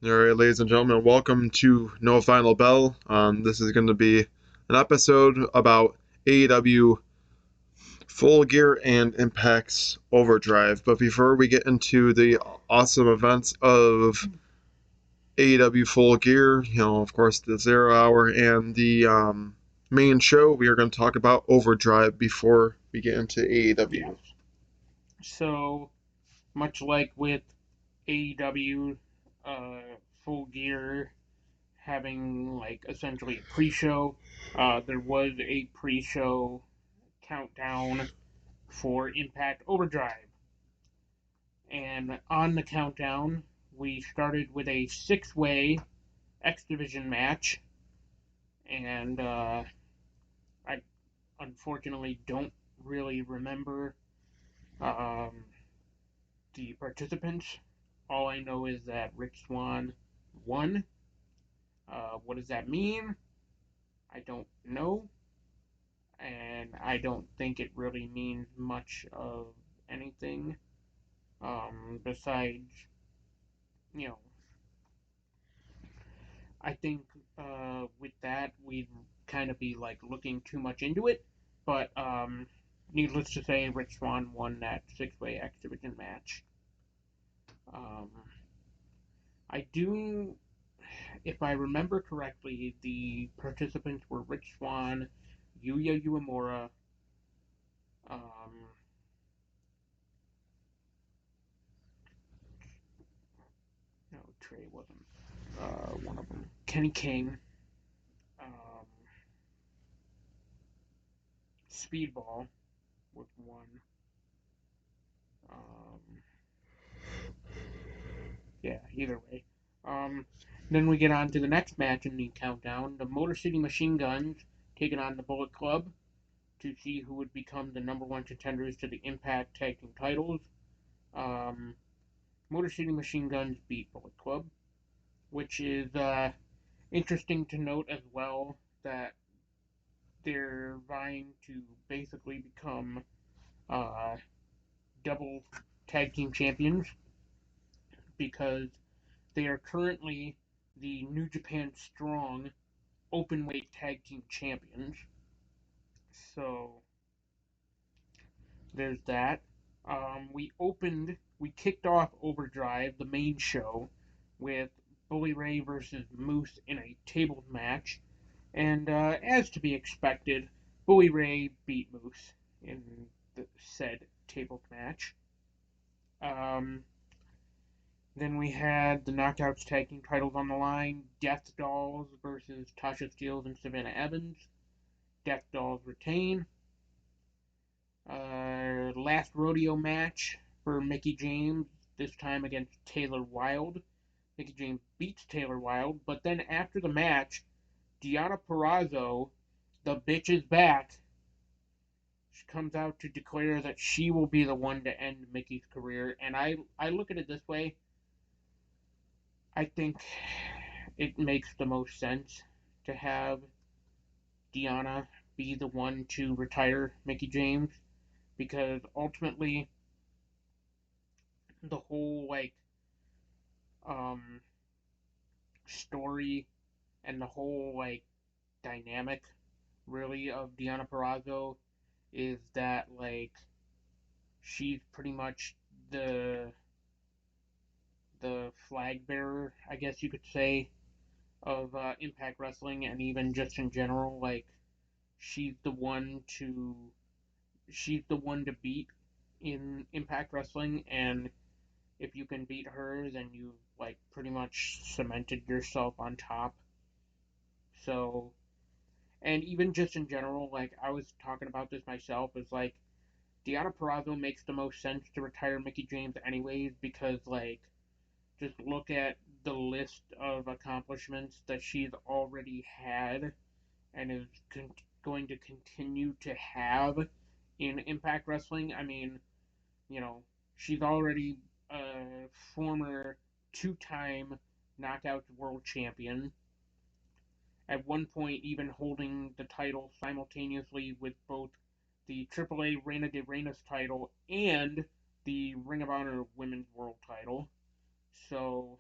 All right, ladies and gentlemen, welcome to No Final Bell. This is going to be an episode about AEW Full Gear and Impact's Overdrive. But before we get into the awesome events of AEW Full Gear, of course, the Zero Hour and the main show, we are going to talk about Overdrive before we get into Yeah. AEW. So much like with AEW, uh, Full Gear having like essentially a pre-show, there was a pre-show countdown for Impact Overdrive, and on the countdown we started with a six-way X Division match, and I unfortunately don't really remember um, the participants. All I know is that Rich Swann won. What does that mean? I don't know, and I don't think it really means much of anything. Besides, you know, I think with that we'd kind of be like looking too much into it. But needless to say, Rich Swann won that six-way X Division match. Um, I do if I remember correctly, the participants were Rich Swann, Yuya Uemura, um, no, Trey wasn't one of them. Kenny King, um, Speedball was one. Um, yeah, either way. Um, then we get on to the next match in the countdown: the Motor City Machine Guns taking on the Bullet Club to see who would become the number one contenders to the Impact Tag Team titles. Um, Motor City Machine Guns beat Bullet Club, which is interesting to note as well that they're vying to basically become uh, double tag team champions because they are currently the New Japan Strong openweight tag team champions. So there's that. We kicked off Overdrive, the main show, with Bully Ray versus Moose in a tables match. And as to be expected, Bully Ray beat Moose in the said tables match. Um, then we had the Knockouts tag team titles on the line: Death Dolls versus Tasha Steelz and Savannah Evans. Death Dolls retain. Last rodeo match for Mickey James, this time against Taylor Wilde. Mickey James beats Taylor Wilde, but then after the match, Deonna Purrazzo, the bitch is back, she comes out to declare that she will be the one to end Mickey's career. And I look at it this way. I think it makes the most sense to have Deanna be the one to retire Mickey James because ultimately the whole like um story and the whole like dynamic really of Deanna Purrazzo is that like she's pretty much the the flag bearer, I guess you could say, of Impact Wrestling, and even just in general, like she's the one to she's the one to beat in Impact Wrestling, and if you can beat her, then you like pretty much cemented yourself on top. So, and even just in general, like I was talking about this myself, is like Deonna Purrazzo makes the most sense to retire Mickey James anyways because like just look at the list of accomplishments that she's already had and is going to continue to have in Impact Wrestling. I mean, you know, she's already a former two-time Knockouts World Champion. At one point, even holding the title simultaneously with both the AAA Reina de Reinas title and the Ring of Honor Women's World title. So,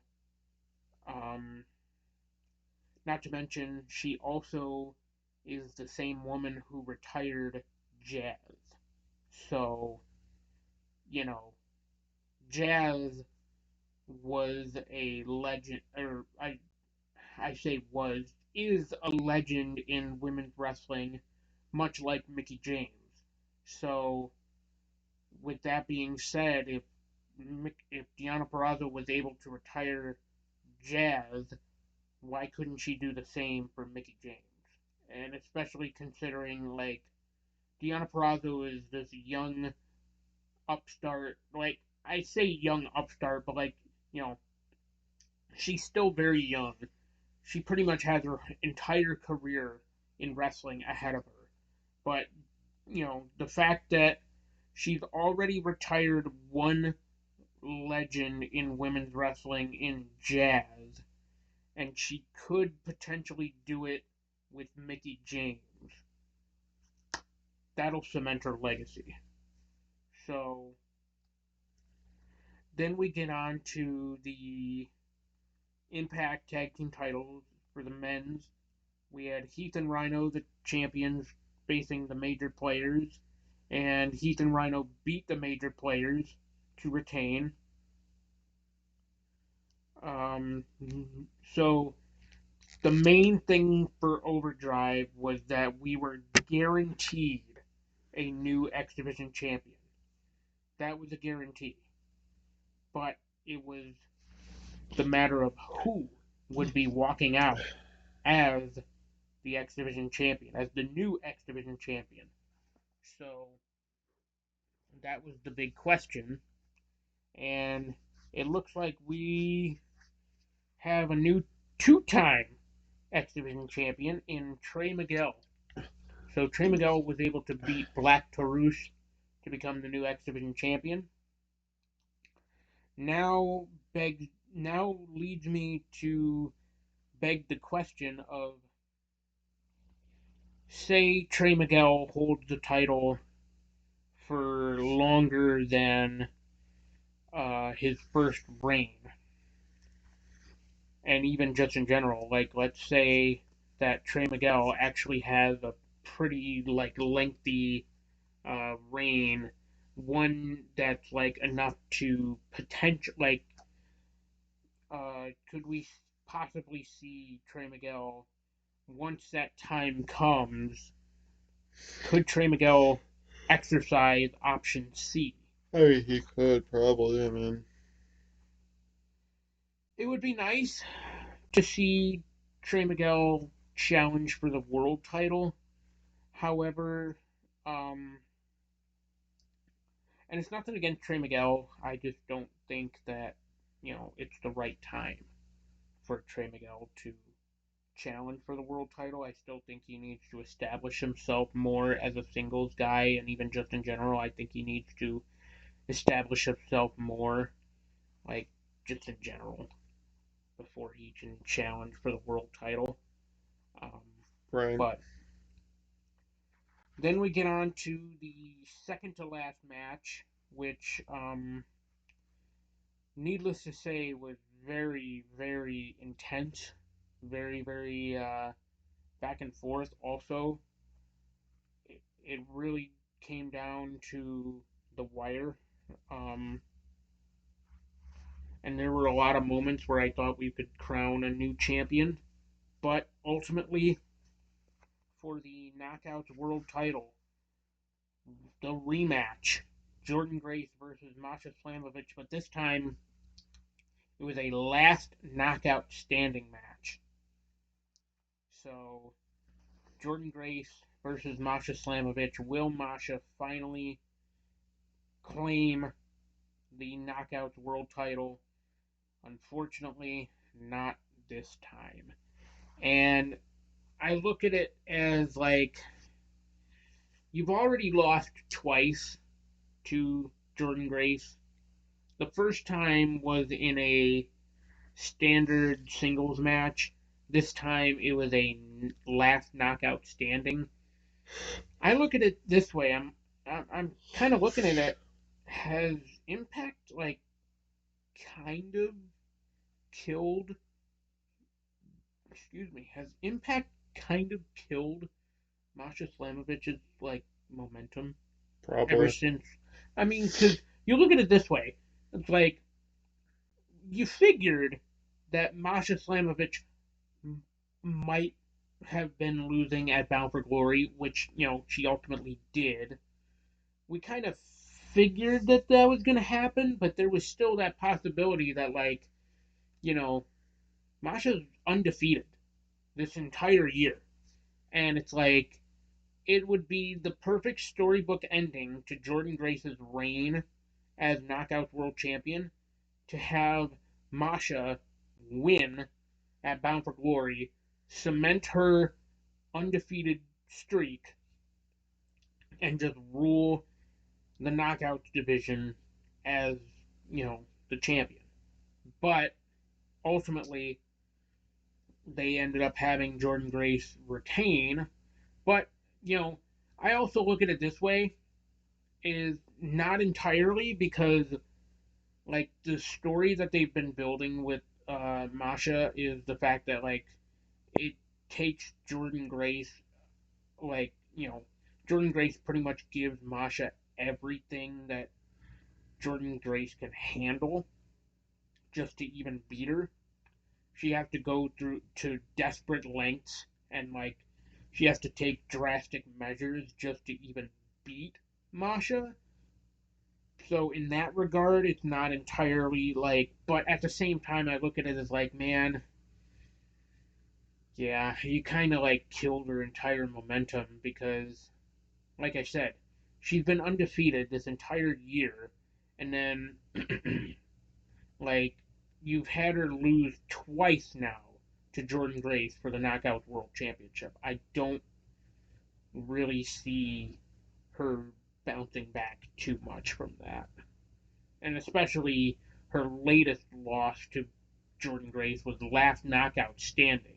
Um, Not to mention, she also is the same woman who retired Jazz. So, you know, Jazz was a legend, or I say was, is a legend in women's wrestling, much like Mickie James. So, with that being said, if Deonna Purrazzo was able to retire Jazz, why couldn't she do the same for Mickie James? And especially considering like Deonna Purrazzo is this young upstart. Like I say, young upstart, but like you know, she's still very young. She pretty much has her entire career in wrestling ahead of her. But the fact that she's already retired one legend in women's wrestling in Jazz, and she could potentially do it with Mickie James. That'll cement her legacy. So then we get on to the Impact Tag Team titles for the men's. We had Heath and Rhino, the champions, facing the major players, and Heath and Rhino beat the major players to retain. Um, so the main thing for Overdrive was that we were guaranteed a new X Division champion. That was a guarantee. But it was the matter of who would be walking out as the X Division champion, as the new X Division champion. So that was the big question. And it looks like we have a new two-time X Division champion in Trey Miguel. So Trey Miguel was able to beat Black Taurus to become the new X Division champion. Now leads me to beg the question of, say Trey Miguel holds the title for longer than his first reign, and even just in general, like let's say that Trey Miguel actually has a pretty like lengthy reign, one that's like enough to potential like could we possibly see Trey Miguel once that time comes? Could Trey Miguel exercise option C? I mean, he could probably. I mean, It would be nice to see Trey Miguel challenge for the world title. However, um, and it's nothing against Trey Miguel. I just don't think that it's the right time for Trey Miguel to challenge for the world title. I still think he needs to establish himself more as a singles guy, and even just in general, I think he needs to establish himself more, like just in general, before he can challenge for the world title. Um, right. but then we get on to the second to last match, which, needless to say, was very, very intense, very, very back and forth. Also, it really came down to the wire. Um, and there were a lot of moments where I thought we could crown a new champion. But ultimately, for the Knockouts World title, the rematch, Jordan Grace versus Masha Slamovich, but this time it was a last knockout standing match. So, Jordan Grace versus Masha Slamovich. Will Masha finally claim the Knockouts World title? Unfortunately, not this time. And I look at it as like you've already lost twice to Jordan Grace. The first time was in a standard singles match. This time it was a last knockout standing. I look at it this way. I'm kind of looking at it. Has Impact like kind of killed excuse me, has Impact kind of killed Masha Slamovich's like momentum ever Probably. since? I mean, because you look at it this way, it's like you figured that Masha Slamovich might have been losing at Bound for Glory, which she ultimately did. We kind of figured that that was going to happen, but there was still that possibility that you know Masha's undefeated this entire year, and it's like it would be the perfect storybook ending to Jordan Grace's reign as Knockout World Champion to have Masha win at Bound for Glory, cement her undefeated streak, and just rule the Knockouts division as, the champion. But ultimately, they ended up having Jordan Grace retain. But, you know, I also look at it this way is not entirely because the story that they've been building with Masha is the fact that it takes Jordan Grace like Jordan Grace pretty much gives Masha everything that Jordan Grace can handle just to even beat her. She has to go through to desperate lengths and she has to take drastic measures just to even beat Masha. So in that regard, it's not entirely but at the same time, I look at it as man, yeah, you kind of killed her entire momentum because, like I said, she's been undefeated this entire year, and then like you've had her lose twice now to Jordan Grace for the Knockout World Championship. I don't really see her bouncing back too much from that. And especially her latest loss to Jordan Grace was the last knockout standing.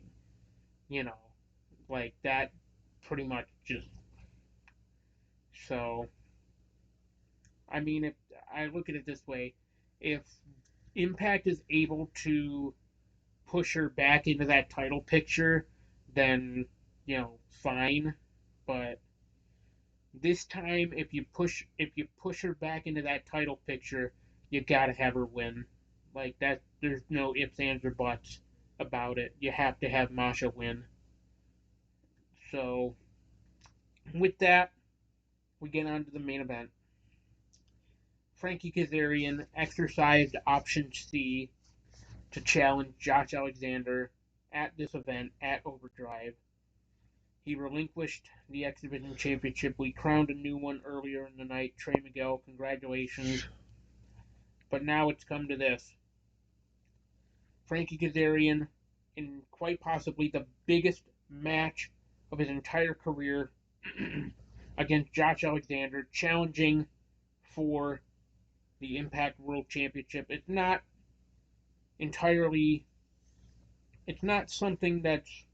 You know, that pretty much just so I mean if I look at it this way, if Impact is able to push her back into that title picture, then fine. But this time, if you push her back into that title picture, you gotta have her win. Like that, there's no ifs, ands, or buts about it. You have to have Masha win. So with that, we get on to the main event. Frankie Kazarian exercised option C to challenge Josh Alexander at this event at Overdrive. He relinquished the X Division Championship. We crowned a new one earlier in the night. Trey Miguel, congratulations. But now it's come to this. Frankie Kazarian, in quite possibly the biggest match of his entire career, against Josh Alexander, challenging for the Impact World Championship. Entirely, it's not something that's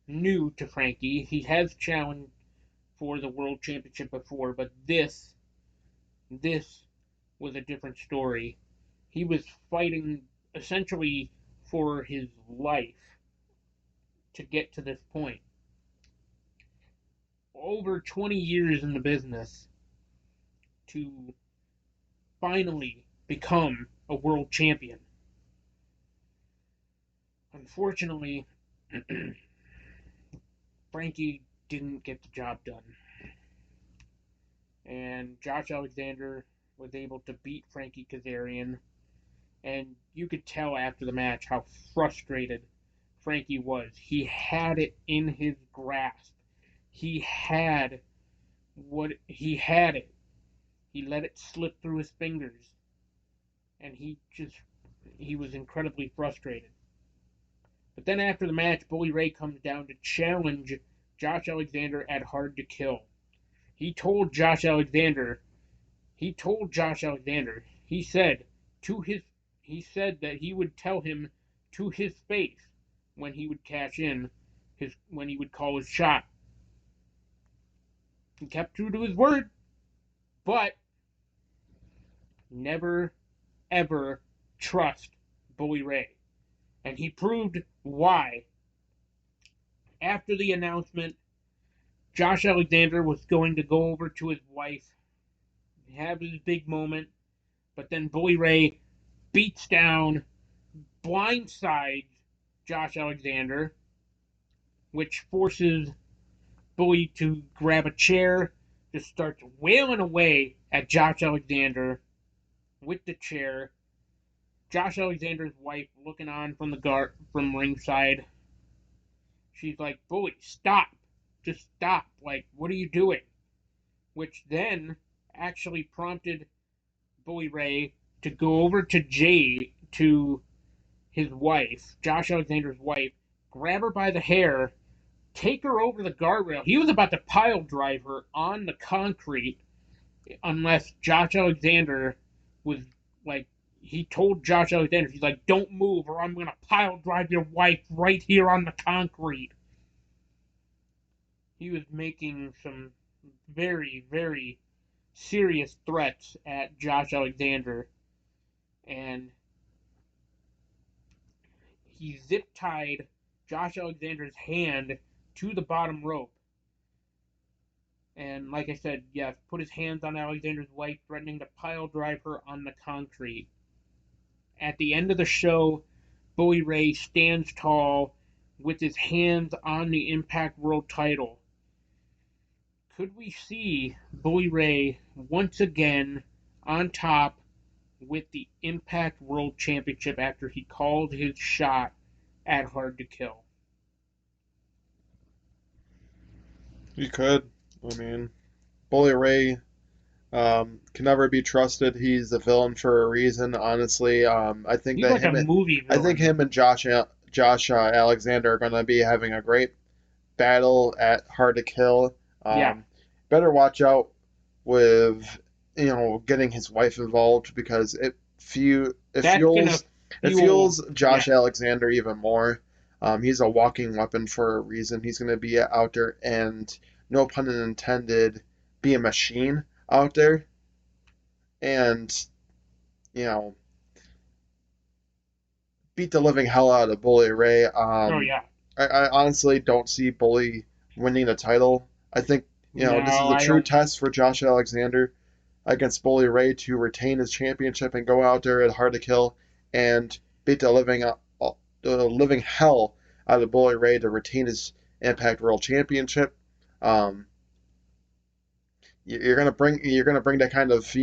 new to Frankie. He has challenged for the World Championship before, but this was a different story. He was fighting essentially for his life to get to this point. Over 20 years in the business to finally become a world champion. Unfortunately, Frankie didn't get the job done. And Josh Alexander was able to beat Frankie Kazarian. And you could tell after the match how frustrated Frankie was. He had it in his grasp. He had it. He let it slip through his fingers. And he was incredibly frustrated. But then after the match, Bully Ray comes down to challenge Josh Alexander at Hard to Kill. He told Josh Alexander, he said to his he said that he would tell him to his face when he would cash in when he would call his shot. He kept true to his word, but never ever trust Bully Ray. And he proved why after the announcement, Josh Alexander was going to go over to his wife, have his big moment, but then Bully Ray beats down, blindsides Josh Alexander, which forces Bully to grab a chair, just starts wailing away at Josh Alexander with the chair. Josh Alexander's wife looking on from the from ringside. She's like, "Bully, stop! Just stop! Like, what are you doing?" Which then actually prompted Bully Ray to go over to his wife, Josh Alexander's wife, grab her by the hair, take her over the guardrail. He was about to pile drive her on the concrete unless Josh Alexander was like, he told Josh Alexander, he's like, "Don't move or I'm going to pile drive your wife right here on the concrete." He was making some very, very serious threats at Josh Alexander, and he zip tied Josh Alexander's hand to the bottom rope. And like I said, yes, put his hands on Alexander's wife, threatening to pile drive her on the concrete. At the end of the show, Bully Ray stands tall with his hands on the Impact World title. Could we see Bully Ray once again on top with the Impact World Championship after he called his shot at Hard to Kill? You could. I mean, Bully Ray can never be trusted. He's the villain for a reason. Honestly, I think He's that like a movie I think villain. him and Josh Alexander are going to be having a great battle at Hard to Kill. Yeah, Better watch out with getting his wife involved because it that's gonna fuel. fuels Yeah. Josh Alexander even more. He's a walking weapon for a reason. He's going to be out there and no pun intended, be a machine out there, and you know beat the living hell out of Bully Ray. Oh yeah. I honestly don't see Bully winning the title. I think this No, is a I true don't. test for Josh Alexander against Bully Ray to retain his championship and go out there at Hard to Kill and beat the living hell out of Bully Ray to retain his Impact World Championship. Um, you're gonna bring that kind of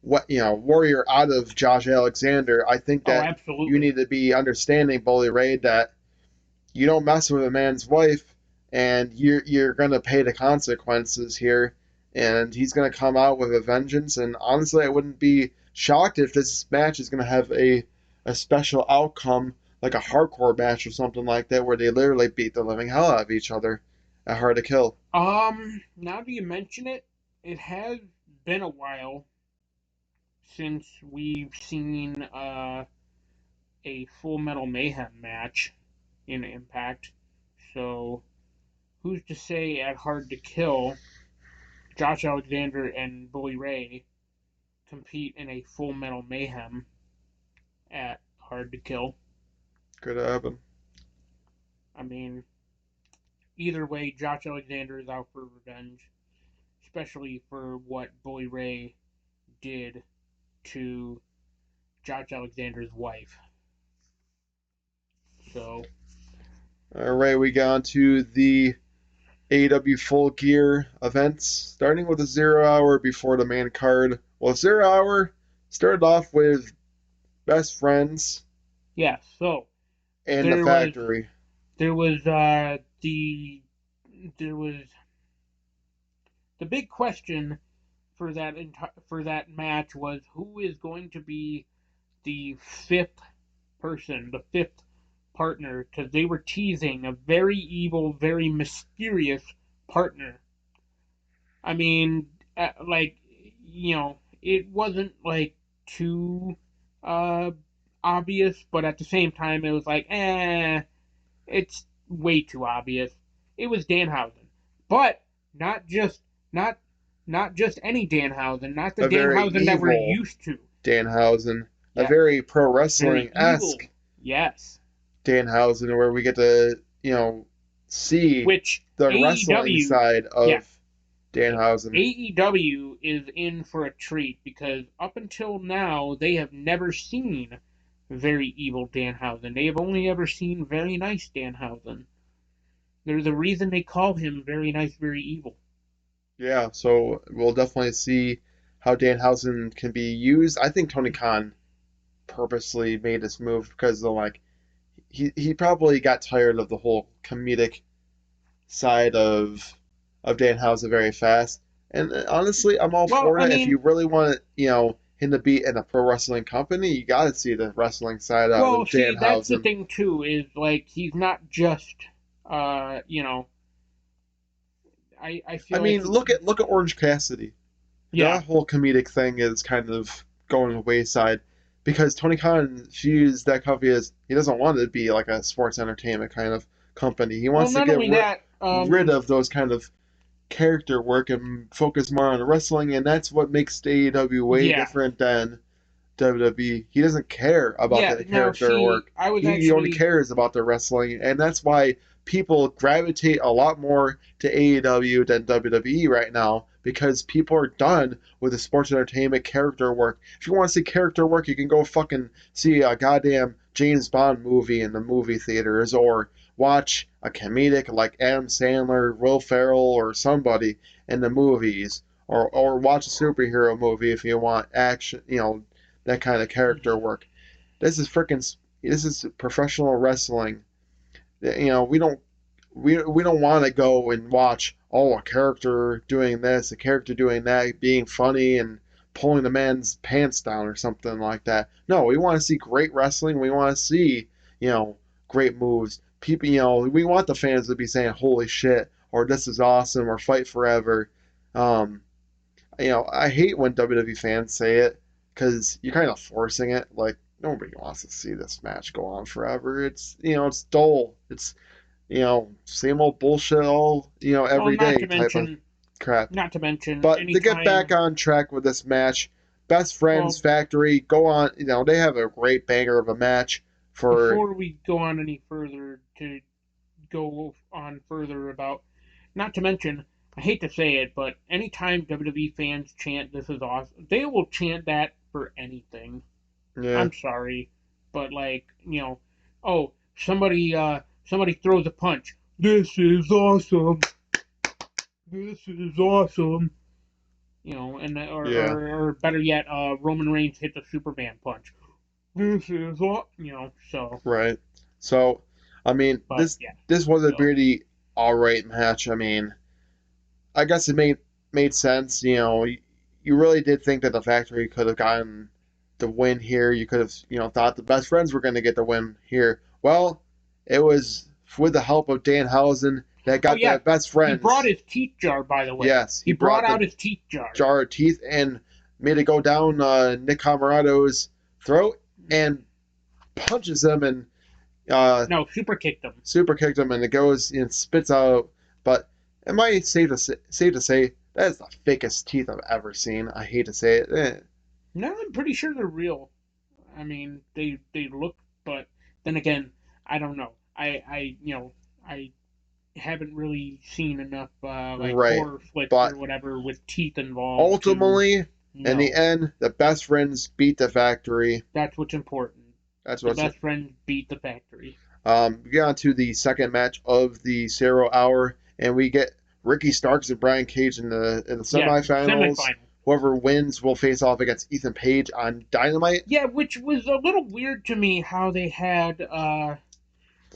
warrior out of Josh Alexander. I think Oh, that you absolutely. need to be understanding, Bully Ray, that you don't mess with a man's wife, and you're gonna pay the consequences here. And he's gonna come out with a vengeance. And honestly, I wouldn't be shocked if this match is gonna have a special outcome, like a hardcore match or something like that, where they literally beat the living hell out of each other at Hard to Kill. Now that you mention it, it has been a while since we've seen a Full Metal Mayhem match in Impact. So who's to say at Hard to Kill, Josh Alexander and Bully Ray compete in a Full Metal Mayhem at Hard to Kill? Could happen. I mean, either way, Josh Alexander is out for revenge, especially for what Bully Ray did to Josh Alexander's wife. So, All right, we got on to the AEW Full Gear events, starting with a 0 hour before the main card. Well, 0 hour started off with Best Friends yeah, so and the there was Factory. there was there was the big question for for that match was who is going to be the fifth person, the fifth partner, because they were teasing a very evil, very mysterious partner. I mean, like, it wasn't like too uh obvious, but at the same time, it was like, it's way too obvious. It was Danhausen, but not just not not just any Danhausen, not the A very Danhausen that we're evil used to. Danhausen. A Yeah, very pro very wrestling evil. esque Yes. Danhausen, where we get to, see which the wrestling AEW, side yeah, of Danhausen. AEW is in for a treat because up until now they have never seen very evil Danhausen. They have only ever seen very nice Danhausen. There's a reason they call him very nice, very evil. Yeah, so we'll definitely see how Danhausen can be used. I think Tony Khan purposely made this move because like he probably got tired of the whole comedic side of Danhausen very fast. And honestly, I'm all Well, for I it. If you mean, really want him to be in a pro wrestling company, you got to see the wrestling side out well, of see, that's the Danhausen. thing too. Is like he's not just, you know, I I feel like mean, look at Orange Cassidy. yeah. That whole comedic thing is kind of going wayside because Tony Khan views that company as he doesn't want it to be like a sports entertainment kind of company. He Well, wants to not get only that, rid of those kind of character work and focus more on wrestling, and that's what makes AEW way yeah, different than WWE. He doesn't care about yeah. the Now, character see, work. I was He only actually cares about the wrestling, and that's why people gravitate a lot more to AEW than WWE right now because people are done with the sports entertainment character work. If you want to see character work, you can go fucking see a goddamn James Bond movie in the movie theaters or watch a comedic like Adam Sandler, Will Ferrell, or somebody in the movies. Or watch a superhero movie if you want action, that kind of character work. This is freaking. This is professional wrestling. We don't want to go and watch a character doing this, a character doing that, being funny and pulling the man's pants down or something like that. No, we want to see great wrestling. We want to see great moves. People, we want the fans to be saying "Holy shit" or "This is awesome" or "Fight forever." Um, I hate when WWE fans say it because you're kind of forcing it. Like nobody wants to see this match go on forever. It's dull. It's same old bullshit all well, every day type of crap. not to mention, But to get back anytime. on track with this match, Best Friends Well, Factory go on. They have a great banger of a match for before we go on any further to go on further about, not to mention, I hate to say it, but anytime WWE fans chant "This is awesome," they will chant that for anything. yeah I'm sorry, but like oh somebody throws a punch. This is awesome. This is awesome. And yeah or better yet, Roman Reigns hit the Superman punch. This is all So, right. So I mean but this yeah, this was a so pretty all right match. I mean I guess it made sense. You really did think that the factory could have gotten the win here. You could have thought the best friends were going to get the win here. Well, it was with the help of Danhausen that oh got yeah, the best he brought friends. his teeth jar. By the way, Yes, he he brought brought out the his teeth jar. jar of teeth and made it go down Nick Comoroto's throat and punches him and uh, No, super kicked him. super kicked him and it goes and spits out. But am I safe to say that is the fakest teeth I've ever seen? I hate to say it. No, I'm pretty sure they're real. I mean, they look, but then again, I don't know. I haven't really seen enough like Right. horror flicks But or whatever with teeth involved to ultimately, in the know. end, the best friends beat the factory. That's what's important. That's The what's best friends beat the factory. we get on to the second match of the 0 hour, and we get Ricky Starks and Brian Cage in the Yeah, semifinals. semifinal. Whoever wins will face off against Ethan Page on Dynamite. Yeah, which was a little weird to me how they had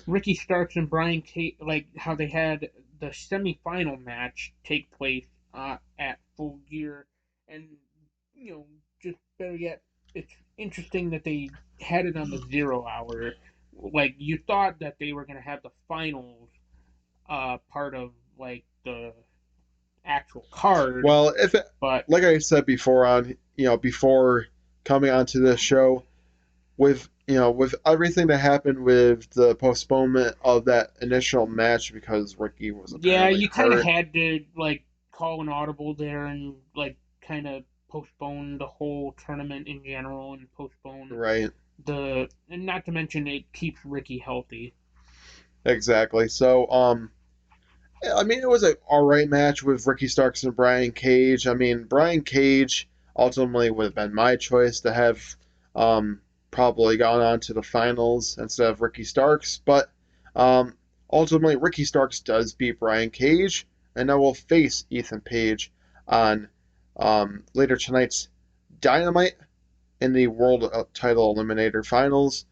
Ricky Starks and Brian Cage, like how they had the semifinal match take place at Full Gear, and just better yet, it's interesting that they had it on the 0 hour. Like you thought that they were gonna have the finals part of like the actual card, Well, if it, but like I said before before coming onto this show, with everything that happened with the postponement of that initial match because Ricky was yeah, apparently you kind of hurt. had to like call an audible there and like kind of postpone the whole tournament in general and postpone Right. and not to mention it keeps Ricky healthy. Exactly. So I mean, it was an alright match with Ricky Starks and Brian Cage. I mean, Brian Cage ultimately would have been my choice to have um, probably gone on to the finals instead of Ricky Starks, but um, ultimately Ricky Starks does beat Brian Cage, and I will face Ethan Page on later tonight's Dynamite in the World Title Eliminator Finals.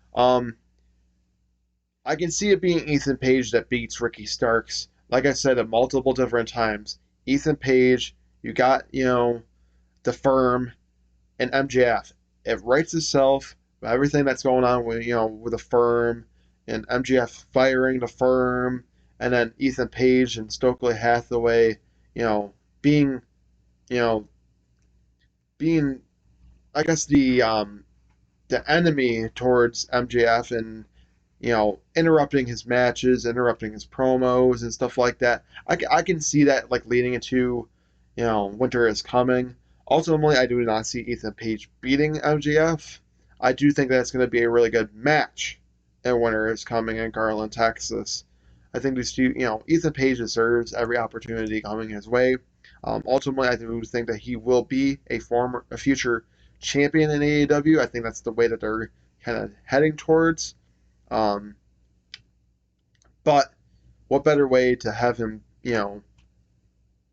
I can see it being Ethan Page that beats Ricky Starks. Like I said at multiple different times, Ethan Page, you got, the firm and MJF. It writes itself by everything that's going on with, with the firm and MJF firing the firm and then Ethan Page and Stokely Hathaway, you know, being, you know, being, I guess the enemy towards MJF and interrupting his matches, interrupting his promos and stuff like that. I can see that like leading into, Winter is Coming. Ultimately, I do not see Ethan Page beating MJF. I do think that's going to be a really good match in Winter is Coming in Garland, Texas. I think these two, Ethan Page deserves every opportunity coming his way. Ultimately, I do think that he will be a future champion in AEW. I think that's the way that they're kind of heading towards. Um, but what better way to have him,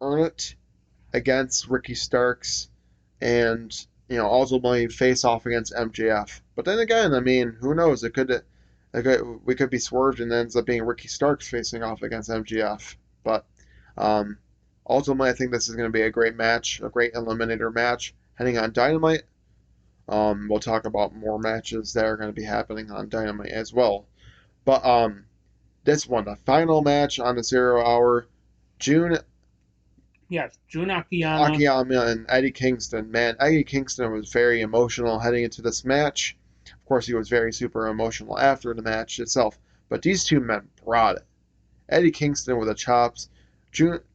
earn it against Ricky Starks and, ultimately face off against MJF. But then again, I mean, who knows? We could be swerved and it ends up being Ricky Starks facing off against MJF. But um, ultimately, I think this is going to be a great match, a great eliminator match heading on Dynamite. We'll talk about more matches that are going to be happening on Dynamite as well. But this one, the final match on the 0 hour, June Yes, Jun Akiyama. Akiyama and Eddie Kingston. Man, Eddie Kingston was very emotional heading into this match. Of course, he was very super emotional after the match itself. But these two men brought it. Eddie Kingston with the chops,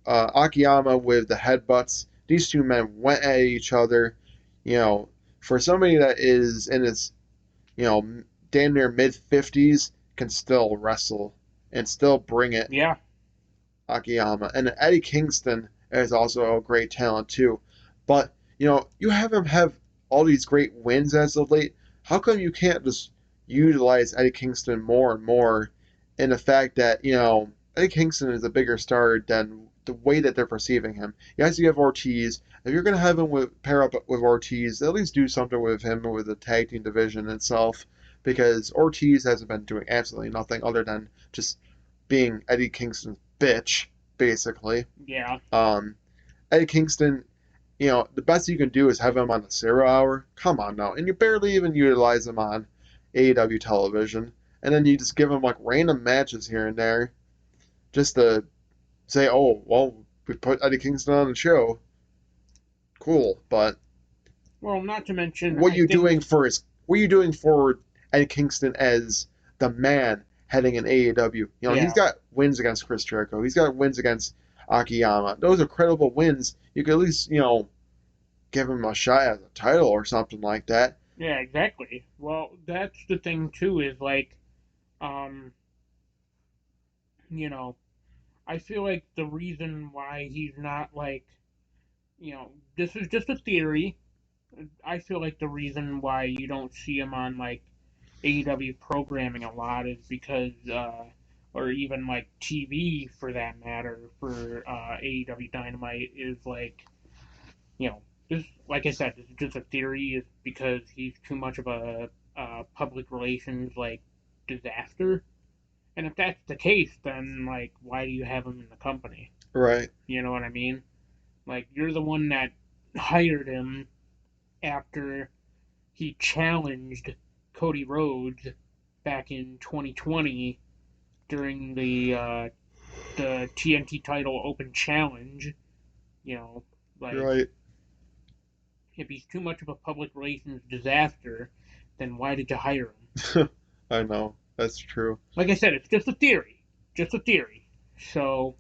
Akiyama with the headbutts. These two men went at each other. For somebody that is in his, you know, damn near mid 50s, can still wrestle and still bring it. Yeah. Akiyama. And Eddie Kingston is also a great talent too. But, you have him have all these great wins as of late. How come you can't just utilize Eddie Kingston more and more in the fact that, Eddie Kingston is a bigger star than the way that they're perceiving him. Yes, you have Ortiz. If you're going to have him pair up with Ortiz, at least do something with him with the tag team division itself, because Ortiz hasn't been doing absolutely nothing other than just being Eddie Kingston's bitch, basically. Yeah. Eddie Kingston, the best you can do is have him on the 0 hour. Come on now. And you barely even utilize him on AEW television. And then you just give him like random matches here and there just to say, oh, well, we put Eddie Kingston on the show. Cool, but Well, not to mention, what I are you think. doing for Eddie Kingston as the man heading in AEW? He's Yeah. got wins against Chris Jericho. He's got wins against Akiyama. Those are credible wins. You could at least, give him a shot at the title or something like that. Yeah, exactly. Well, that's the thing too. Is like, um, you know, I feel like the reason why he's not like, this is just a theory. I feel like the reason why you don't see him on like AEW programming a lot is because, or even like TV for that matter, for AEW Dynamite is like, you know, this, like I said, this is just a theory. Is because he's too much of a public relations like disaster. And if that's the case, then like, why do you have him in the company? Right. You know what I mean? Like, you're the one that hired him after he challenged Cody Rhodes back in 2020 during the TNT title open challenge. You know, like, Right. if he's too much of a public relations disaster, then why did you hire him? I know. That's true. Like I said, it's just a theory. Just a theory. So,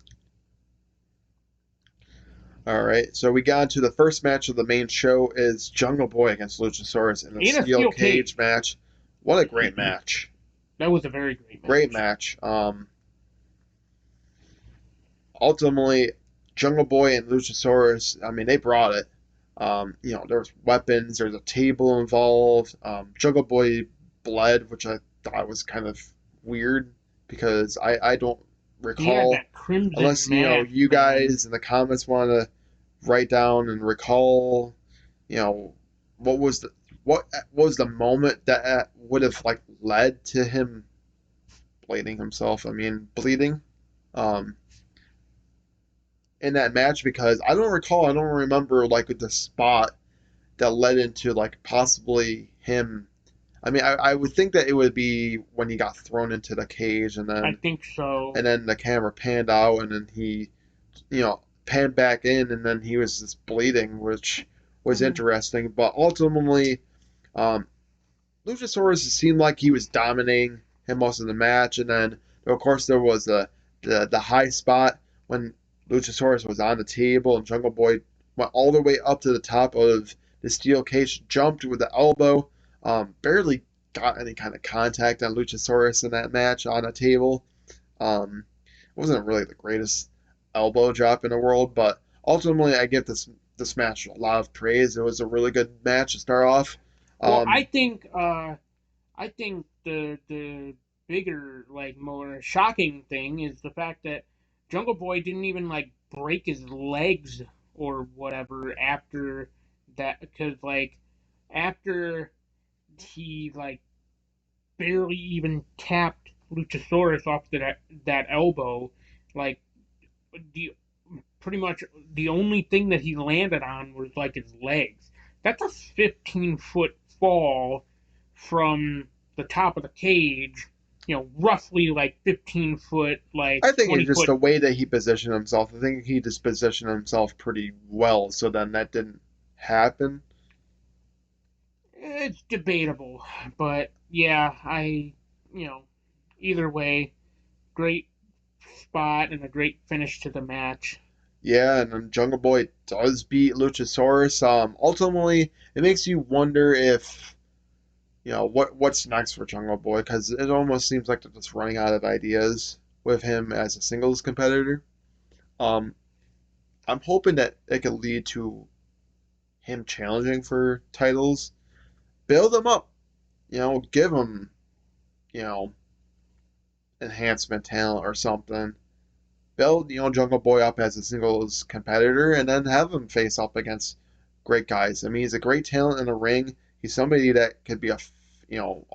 All right. So we got into the first match of the main show is Jungle Boy against Luchasaurus in a in a steel steel cage cage. match. What a great match. That was a very great Great match. match. ultimately, Jungle Boy and Luchasaurus, I mean, they brought it. There was weapons, there's a table involved. Jungle Boy bled, which I thought was kind of weird because I don't Yeah, recall, that Crimson unless, Mask, you man. guys in the comments want to write down and recall, you know, what was the what was the moment that would have like led to him bleeding himself. I mean, bleeding. Um, in that match because I don't remember like the spot that led into like possibly him. I mean, I would think that it would be when he got thrown into the cage I think so. and then the camera panned out and then he, panned back in and then he was just bleeding, which was Mhm. interesting. But ultimately, um, Luchasaurus seemed like he was dominating him most of the match, and then of course there was the high spot when Luchasaurus was on the table and Jungle Boy went all the way up to the top of the steel cage, jumped with the elbow, barely got any kind of contact on Luchasaurus in that match on a table. It wasn't really the greatest elbow drop in the world, but ultimately I give this match a lot of praise. It was a really good match to start off. Well, Um, I think the bigger, like more shocking thing is the fact that Jungle Boy didn't even like break his legs or whatever after that, because like after he like barely even tapped Luchasaurus off that elbow, like the pretty much the only thing that he landed on was like his legs. That's a 15-foot fall from the top of the cage, roughly like 15 foot, like I think it's 20 just foot. the way that he positioned himself. I think he just positioned himself pretty well, so then that didn't happen. It's debatable, but yeah, you know, either way, great spot and a great finish to the match. Yeah, and then Jungle Boy does beat Luchasaurus. Ultimately, it makes you wonder if what's next for Jungle Boy because it almost seems like they're just running out of ideas with him as a singles competitor. Um, I'm hoping that it could lead to him challenging for titles, build him up, give him you know enhancement talent or something. Build, Jungle Boy up as a singles competitor and then have him face up against great guys. I mean, he's a great talent in the ring. He's somebody that could be a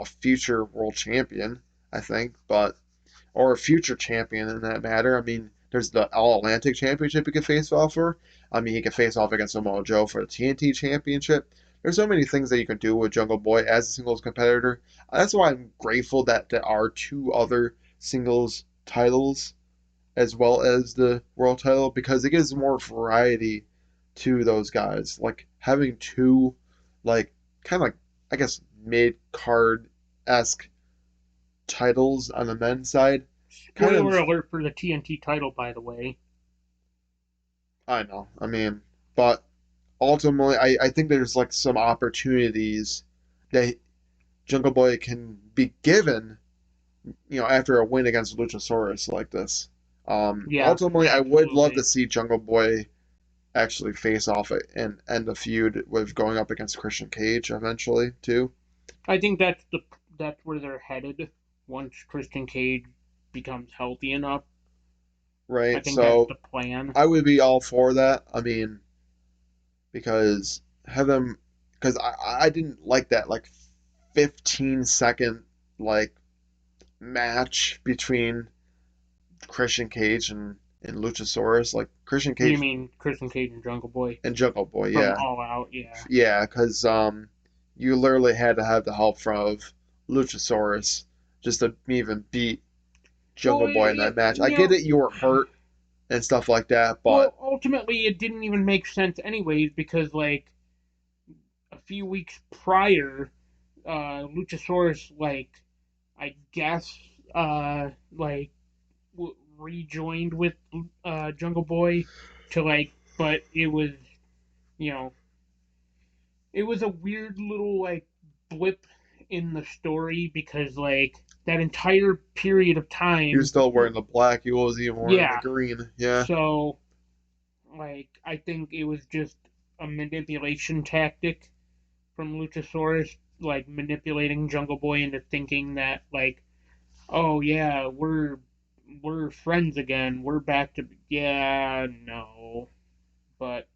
future world champion, I think, but or a future champion in that matter. I mean, there's the All Atlantic Championship he could face off for. I mean, he could face off against Samoa Joe for the TNT Championship. There's so many things that you can do with Jungle Boy as a singles competitor. That's why I'm grateful that there are two other singles titles as well as the world title because it gives more variety to those guys. Like having two, like kind of like I guess mid card esque titles on the men's side, kind Spoiler of. alert for the TNT title, by the way. I know. I mean, but ultimately, I think there's like some opportunities that Jungle Boy can be given, after a win against Luchasaurus like this. Yeah, Ultimately, I would love to absolutely. see Jungle Boy actually face off and end the feud with going up against Christian Cage eventually too. I think that's where they're headed once Christian Cage becomes healthy enough. I Right? think that's So the plan. I would be all for that. I mean, because have them because I didn't like that like 15-second like match between Christian Cage and Luchasaurus. Like Christian You Cage mean Christian Cage and Jungle Boy and Jungle Boy, from yeah. All Out? Yeah. Yeah, because you literally had to have the help from Luchasaurus just to even beat Well, Jungle Boy in that match. I you get know, it, you were hurt and stuff like that, but well, ultimately it didn't even make sense anyways because like a few weeks prior, Luchasaurus I guess like rejoined with Jungle Boy to but you know it was a weird little like blip in the story because that entire period of He was time. still wearing the black. He wasn't even wearing the Yeah. green. Yeah. So, like, I think it was just a manipulation tactic from Luchasaurus, like manipulating Jungle Boy into thinking that, like, oh yeah, we're friends again. We're back to yeah, no, but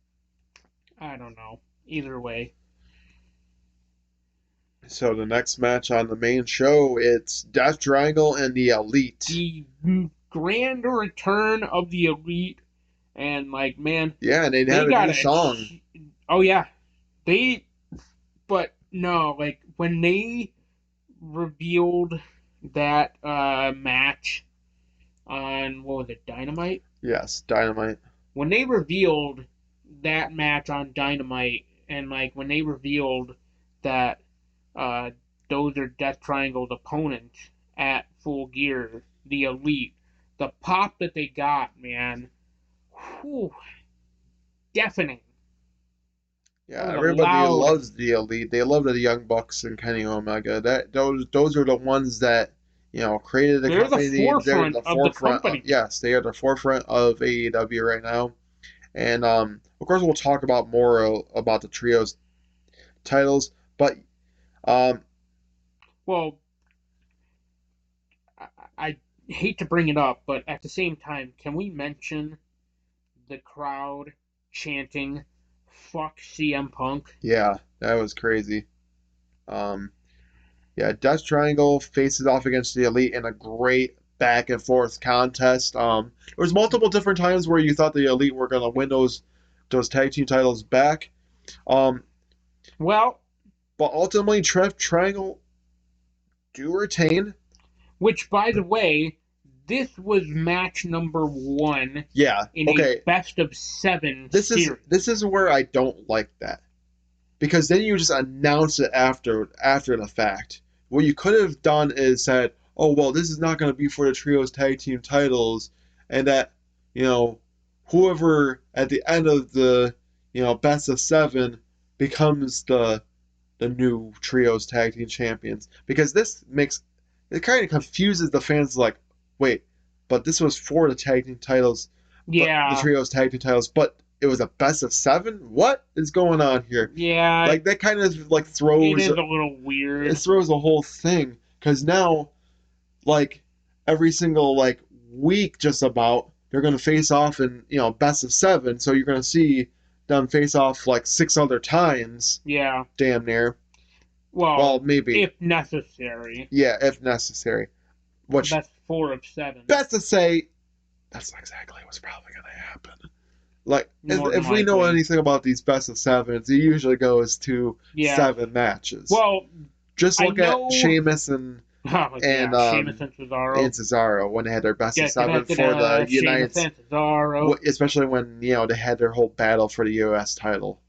I don't know. Either way, So the next match on the main show, it's Death Triangle and the Elite. the grand return of the Elite, and like, man, Yeah, and they they had a got new a. song. Oh yeah, they. But no, like when they revealed that match on what was it, Dynamite? Yes, Dynamite. When they revealed that match on Dynamite, and like when they revealed that uh, those are Death Triangle's opponents at Full Gear, the Elite, the pop that they got, man, whew, deafening. That Yeah, was a everybody loud. loves the Elite. They love the Young Bucks and Kenny Omega. Those are the ones that created the They're the company. They're forefront the of the forefront. company. Yes, they are the forefront of AEW right now. And of course, we'll talk about more about the trios titles. But um, Well, I hate to bring it up, but at the same time, can we mention the crowd chanting "fuck CM Punk"? yeah, that was crazy. Um, yeah, Death Triangle faces off against the Elite in a great back and forth contest. There was multiple different times where you thought the Elite were gonna win those tag team titles back. Um, Well, but ultimately, Triangle do retain. which by the way, this was match number 1 Yeah, in a okay. best of 7 This is series. this is where I don't like that, because then you just announce it after the fact. What you could have done is said, "Oh well, this is not going to be for the trios tag team titles," and that you know whoever at the end of the best of 7 becomes the new trios tag team champions, because this makes it kind of confuses the fans. Like, wait, but this was for the tag team titles, but the Yeah, trios tag team titles, but it was a best of 7. What is going on here? yeah, Like that kind of like it throws is a little it weird. throws the whole thing, because now like every single like week just about they're going to face off in best of 7, so you're going to see them face off like 6 other times, Yeah, damn near. Well, well, maybe. if necessary, Yeah, if necessary. Which, best 4 of 7, best to say, that's exactly what's probably going to happen. Like, more than if we know likely. anything about these best of 7s, it usually goes to Yeah. 7 matches. Well, Just I look at know. Sheamus and Oh and yeah, Sheamus um and Cesaro. and Cesaro when they had their best of Da, da, da, 7 da, for the da, United, Sheamus and Cesaro. especially when they had their whole battle for the U.S. title.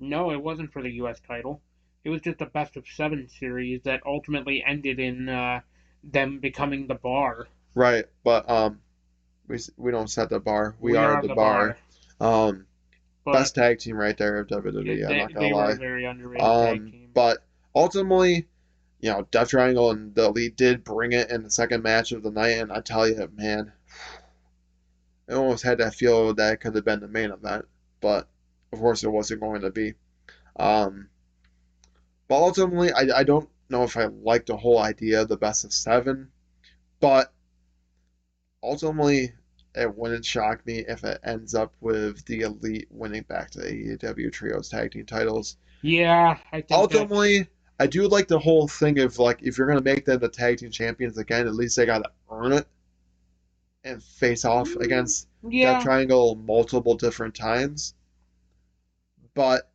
No, it wasn't for the U.S. title. It was just a best of 7 series that ultimately ended in them becoming the Bar. Right, but we don't set the bar. We We are are the the bar. Bar. Um, But Best tag team right there of WWE. I'm not gonna they were a lie. very underrated tag team. But ultimately, Death Triangle and the Elite did bring it in the second match of the night, and I tell you, man, it almost had that feel that it could have been the main event, but of course it wasn't going to be. Um, but ultimately, I don't know if I like the whole idea of the best of 7, but ultimately, it wouldn't shock me if it ends up with the Elite winning back to AEW Trios Tag Team titles. Yeah, I think that's. Ultimately, I do like the whole thing of like if you're gonna make them the tag team champions again, at least they gotta earn it and face off against Death Yeah, Triangle multiple different times. But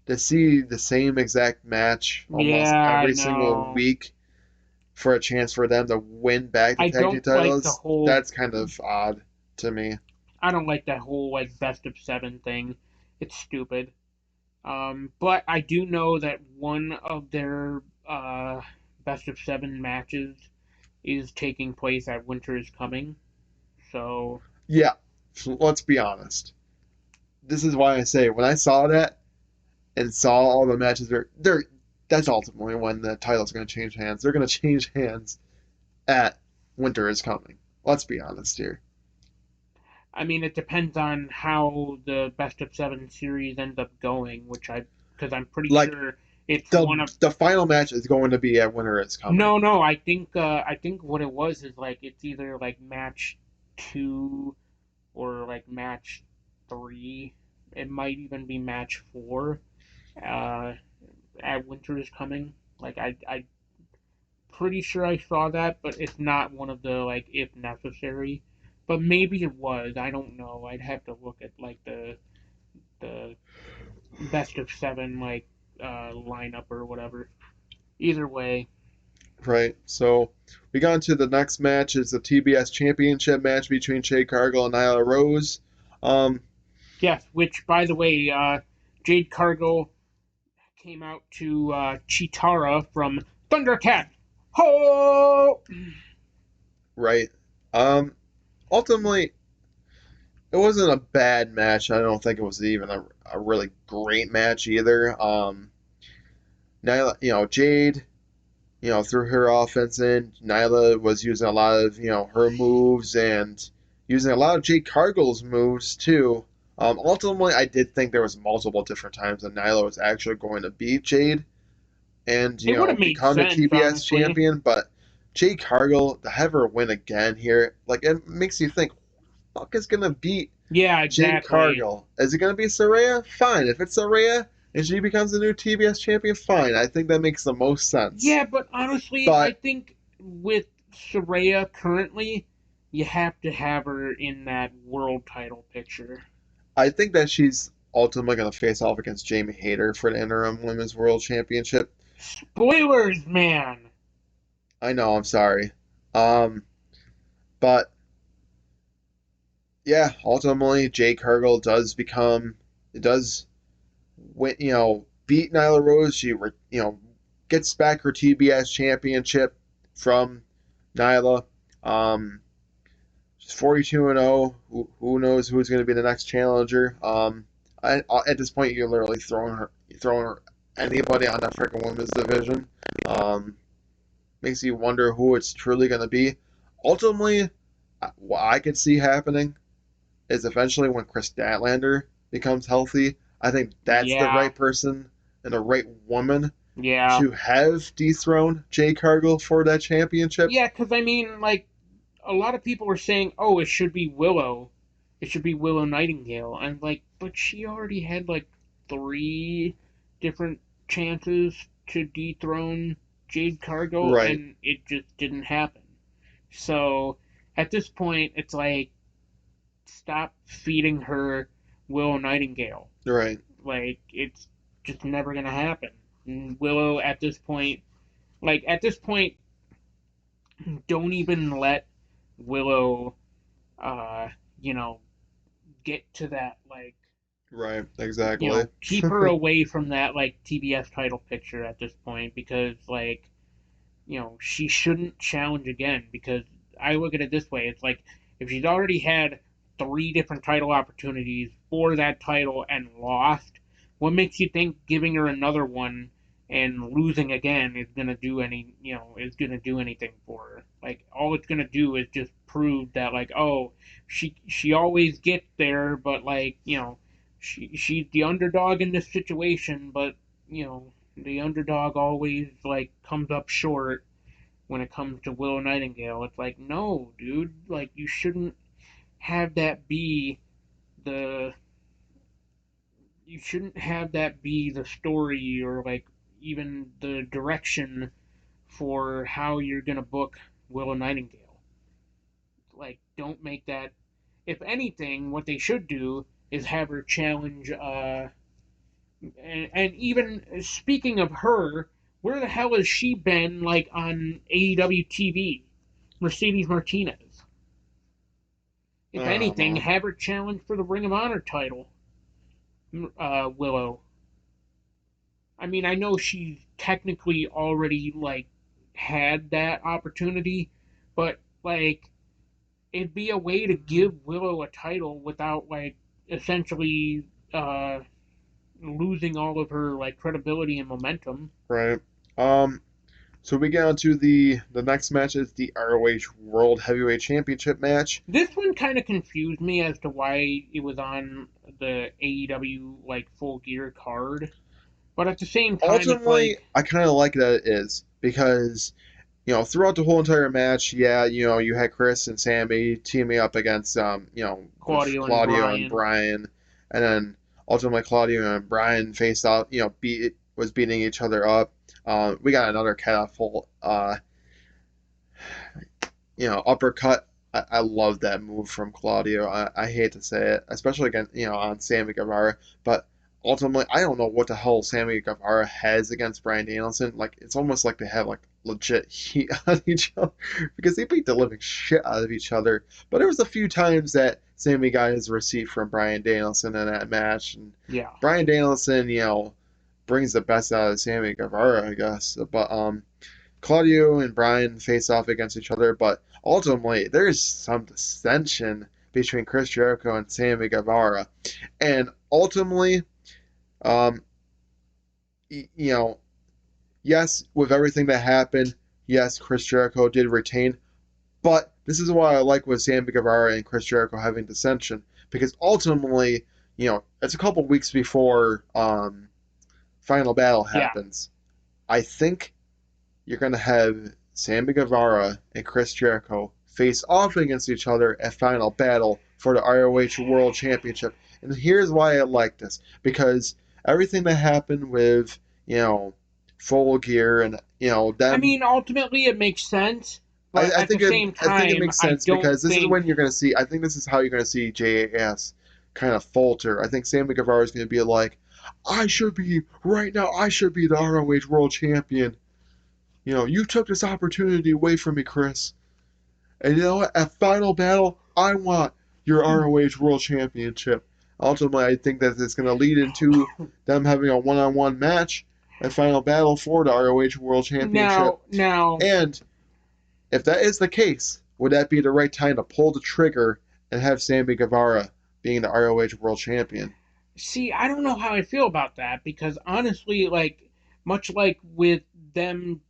to see the same exact match almost yeah, I every single know. week for a chance for them to win back the I tag team don't like the titles, whole. that's kind of odd to me. I don't like that whole like best of 7 thing. It's stupid. But I do know that one of their best of 7 matches is taking place at Winter is Coming. So, Yeah, let's be honest. This is why I say when I saw that and saw all the matches, they're that's ultimately when the title's going to change hands. They're going to change hands at Winter is Coming. Let's be honest here. I mean, it depends on how the best of seven series ends up going, because I'm pretty Like sure it's the one of. the final match is going to be at Winter is Coming. No, I think what it was is like it's either like match two or like match three. It might even be match four. Uh, at Winter is Coming. Like I pretty sure I saw that, but it's not one of the like if necessary. But maybe it was. I don't know. I'd have to look at like the best of seven like lineup or whatever. Either way, Right. So we got into the next match. It's the TBS Championship match between Jade Cargill and Nyla Rose. Um, yes. Which by the way, Jade Cargill came out to Chitara from Thundercat. Ho! right. Um, ultimately, it wasn't a bad match. I don't think it was even a really great match either. Nyla, Jade, threw her offense in. Nyla was using a lot of, her moves and using a lot of Jade Cargill's moves too. Ultimately, I did think there was multiple different times that Nyla was actually going to beat Jade and, It would have made become the sense, TBS honestly. champion, but Jade Cargill, to have her win again here, like, it makes you think, fuck is going to beat Yeah, Jade exactly. Cargill? Is it going to be Saraya? Fine. If it's Saraya and she becomes the new TBS champion, fine. I think that makes the most sense. Yeah, but honestly, I But think with Soraya currently, you have to have her in that world title picture. I think that she's ultimately going to face off against Jamie Hayter for the interim women's world championship. Spoilers, man. I know, I'm sorry. Um, but yeah, ultimately, Jade Cargill does win, beat Nyla Rose. She, gets back her TBS championship from Nyla. Um, she's 42-0. Who knows who's going to be the next challenger? At this point, you're literally throwing her anybody on that freaking women's division. Um, makes you wonder who it's truly going to be. Ultimately, what I could see happening is eventually when Chris Statlander becomes healthy, I think that's the Yeah, right person and the right woman yeah. to have dethroned Jay Cargill for that championship. Yeah, because I mean, like, a lot of people were saying, oh, it should be Willow. It should be Willow Nightingale. I'm like, but she already had like three different chances to dethrone Jade Cargill, Right, and it just didn't happen. So at this point, it's like, stop feeding her Willow Nightingale. right, Like, it's just never gonna happen. And Willow at this point, don't even let Willow, uh, you know, get to that like, right, exactly. keep her away from that like TBS title picture at this point because like, she shouldn't challenge again because I look at it this way: it's like if she's already had three different title opportunities for that title and lost, what makes you think giving her another one and losing again is gonna do anything for her? Like all it's gonna do is just prove that like, oh, she always gets there, but like, she's the underdog in this situation, but the underdog always like comes up short when it comes to Willow Nightingale. It's like, no, dude, like you shouldn't have that be the the story or like even the direction for how you're gonna book Willow Nightingale. Like, don't make that. If anything, what they should do is have her challenge. And even speaking of her, where the hell has she been like on AEW TV? Mercedes Martinez. If I don't anything, know. have her challenge for the Ring of Honor title, Willow. I mean, I know she's technically already like had that opportunity, but like it'd be a way to give Willow a title without like essentially uh, losing all of her like credibility and momentum. Right. Um. So we get on to the next match is the ROH World Heavyweight Championship match. This one kind of confused me as to why it was on the AEW like Full Gear card, but at the same time, it's Ultimately, like I kind of like that it is because throughout the whole entire match, yeah, you had Chris and Sammy teaming up against with Claudio and Claudio and Brian. Brian, and then ultimately Claudio and Brian faced off, was beating each other up. We got another catapult, uppercut. I love that move from Claudio. I hate to say it, especially against on Sammy Guevara, but ultimately I don't know what the hell Sammy Guevara has against Bryan Danielson. Like it's almost like they have like legit heat on each other because they beat the living shit out of each other. But there was a few times that Sammy got his receipt from Bryan Danielson in that match, and Yeah. Bryan Danielson, brings the best out of Sammy Guevara, I guess. But Claudio and Brian face off against each other, but ultimately there's some dissension between Chris Jericho and Sammy Guevara, and ultimately, um, you know, yes, with everything that happened, yes, Chris Jericho did retain, but this is why I like with Sammy Guevara and Chris Jericho having dissension because ultimately, it's a couple weeks before Final Battle Yeah. happens. I think you're going to have Sammy Guevara and Chris Jericho face off against each other at Final Battle for the ROH World Championship. And here's why I like this because everything that happened with, Full Gear and, I them. mean, ultimately it makes sense, but I at the think it, same I think it time, makes I sense don't because this is think. when you're going to see. I think this is how you're going to see JAS kind of falter. I think Sammy Guevara is going to be like, I should be right now. I should be the ROH World Champion. You took this opportunity away from me, Chris. And you know what? At Final Battle, I want your ROH World Championship. Ultimately, I think that it's going to lead into them having a one-on-one match at Final Battle for the ROH World Championship. Now, And if that is the case, would that be the right time to pull the trigger and have Sammy Guevara being the ROH World Champion? see, I don't know how I feel about that because honestly, like much like with them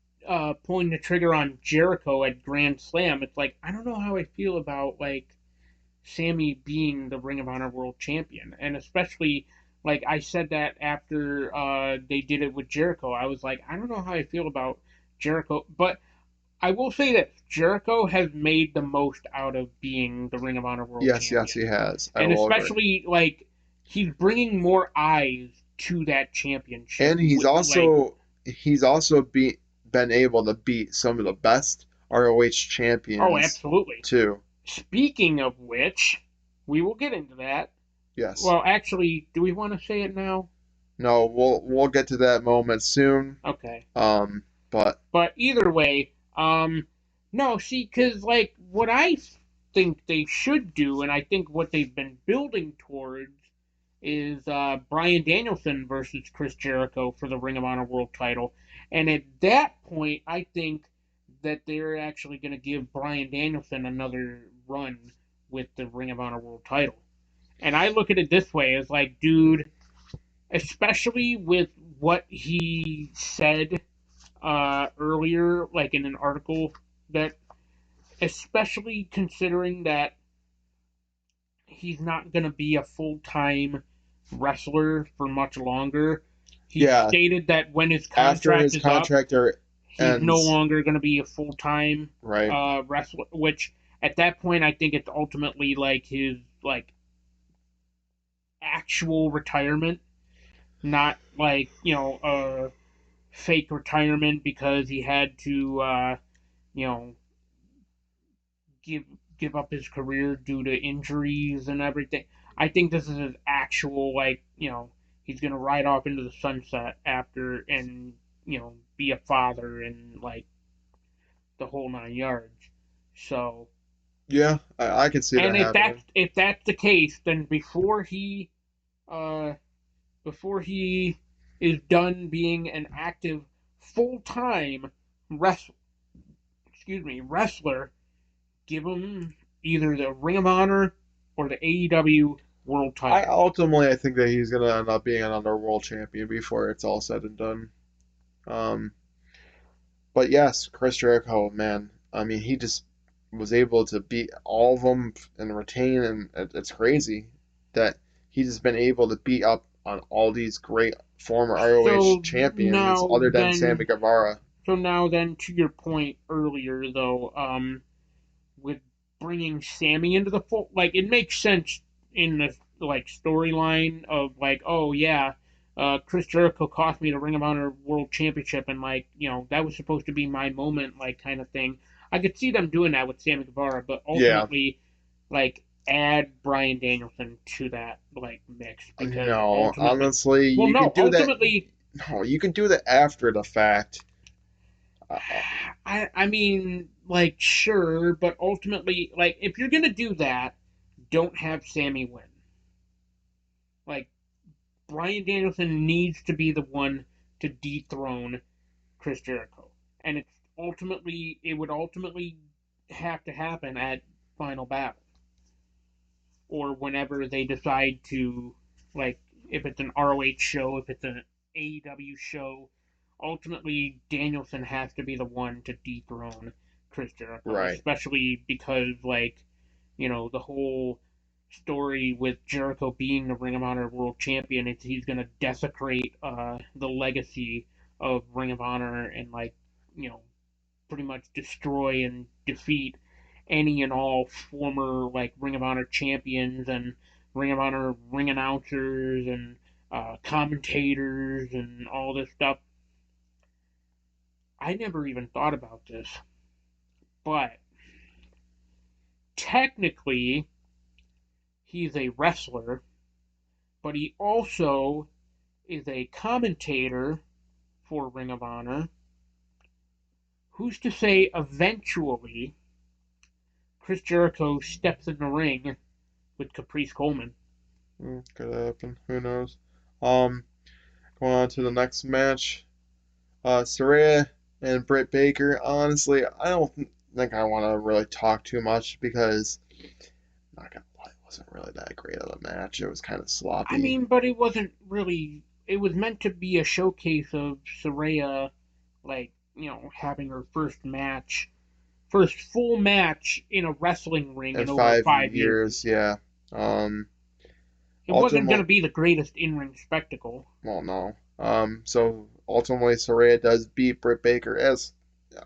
pulling the trigger on Jericho at Grand Slam, it's like I don't know how I feel about like Sammy being the Ring of Honor World Champion, and especially like I said that after they did it with Jericho, I was like, I don't know how I feel about Jericho, but I will say that Jericho has made the most out of being the Ring of Honor World Yes, Champion, he has. I and will agree. especially like he's bringing more eyes to that championship. And he's also been able to beat some of the best ROH Oh, champions absolutely. too. Speaking of which, we will get into that. Yes. Well, actually, do we want to say it now? No, we'll get to that moment soon. Okay. Um, but But either way, no, see, because like what I think they should do, and I think what they've been building towards is Bryan Danielson versus Chris Jericho for the Ring of Honor World Title, and at that point, I think that they're actually going to give Bryan Danielson another run with the Ring of Honor World Title. And I look at it this way: as like, dude, especially with what he said earlier, like in an article, that especially considering that he's not going to be a full time wrestler for much longer. He yeah, stated that when his after contract his is up, contract he's no ends, longer going to be a full time right? wrestler. Which at that point, I think it's ultimately like his like actual retirement, not like a fake retirement because he had to you know give give up his career due to injuries and everything. I think this is his actual like he's gonna ride off into the sunset after and be a father and like the whole 9 yards. So Yeah, I can see that and happening. if that's the case, then uh before he is done being an active full time wrestler, wrestler, give him either the Ring of Honor or the AEW World Title. I think that he's gonna end up being another world champion before it's all said and done. Um, But yes, Chris Jericho, man, I mean, he just was able to beat all of them and retain, and it's crazy that he's just been able to beat up on all these great former ROH So champions now other than Sammy then, Guevara. to your point earlier though, with bringing Sammy into the fold, like it makes sense in the like storyline of like, oh yeah, Chris Jericho cost me the Ring of Honor World Championship, and like that was supposed to be my moment, like kind of thing. I could see them doing that with Sammy Guevara, but Yeah, ultimately, like add Bryan Danielson to that like mix because no, ultimately, honestly, well, you no, can do that. ultimately, No, you can do that after the fact. Uh, I mean, like sure, but ultimately, like if you're gonna do that, don't have Sammy win. Like Bryan Danielson needs to be the one to dethrone Chris Jericho, and it would ultimately have to happen at Final Battle or whenever they decide to, like if it's an ROH show, if it's an AEW show. Ultimately, Danielson has to be the one to dethrone Chris Jericho, right, especially because the whole story with Jericho being the Ring of Honor World Champion is he's going to desecrate the legacy of Ring of Honor and you know pretty much destroy and defeat any and all former like Ring of Honor champions and Ring of Honor ring announcers and commentators and all this stuff. I never even thought about this, but technically he's a wrestler, but he also is a commentator for Ring of Honor. Who's to say eventually Chris Jericho steps in the ring with Caprice Coleman? could happen. Who knows? Um, Going on to the next match. Saraya and Britt Baker. Honestly, I don't think I want to really talk too much because, not gonna lie, it wasn't really that great of a match. It was kind of I sloppy. mean, but it wasn't really. It was meant to be a showcase of Saraya, having her first full match in a wrestling ring In in over five 5 years. years, yeah. Um, It wasn't going ultimately, to be the greatest in ring spectacle. well, no. So ultimately, Saraya does beat Britt Baker, as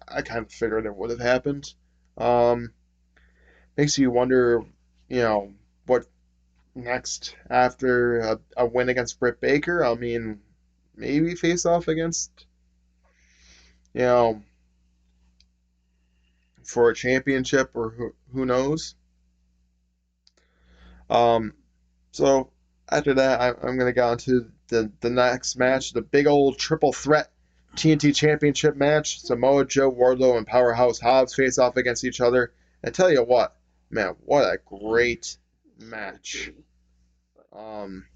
I kind of figured it would have happened. Um, Makes you wonder, what next after a win against Britt Baker. I mean, maybe face off against, you know, for a championship or who knows. Um, so after that, I'm gonna go on to the next match, the big old triple threat TNT Championship match. Samoa Joe, Wardlow, and Powerhouse Hobbs face off against each other. And tell you what, man, what a great So match. shitty. But Um,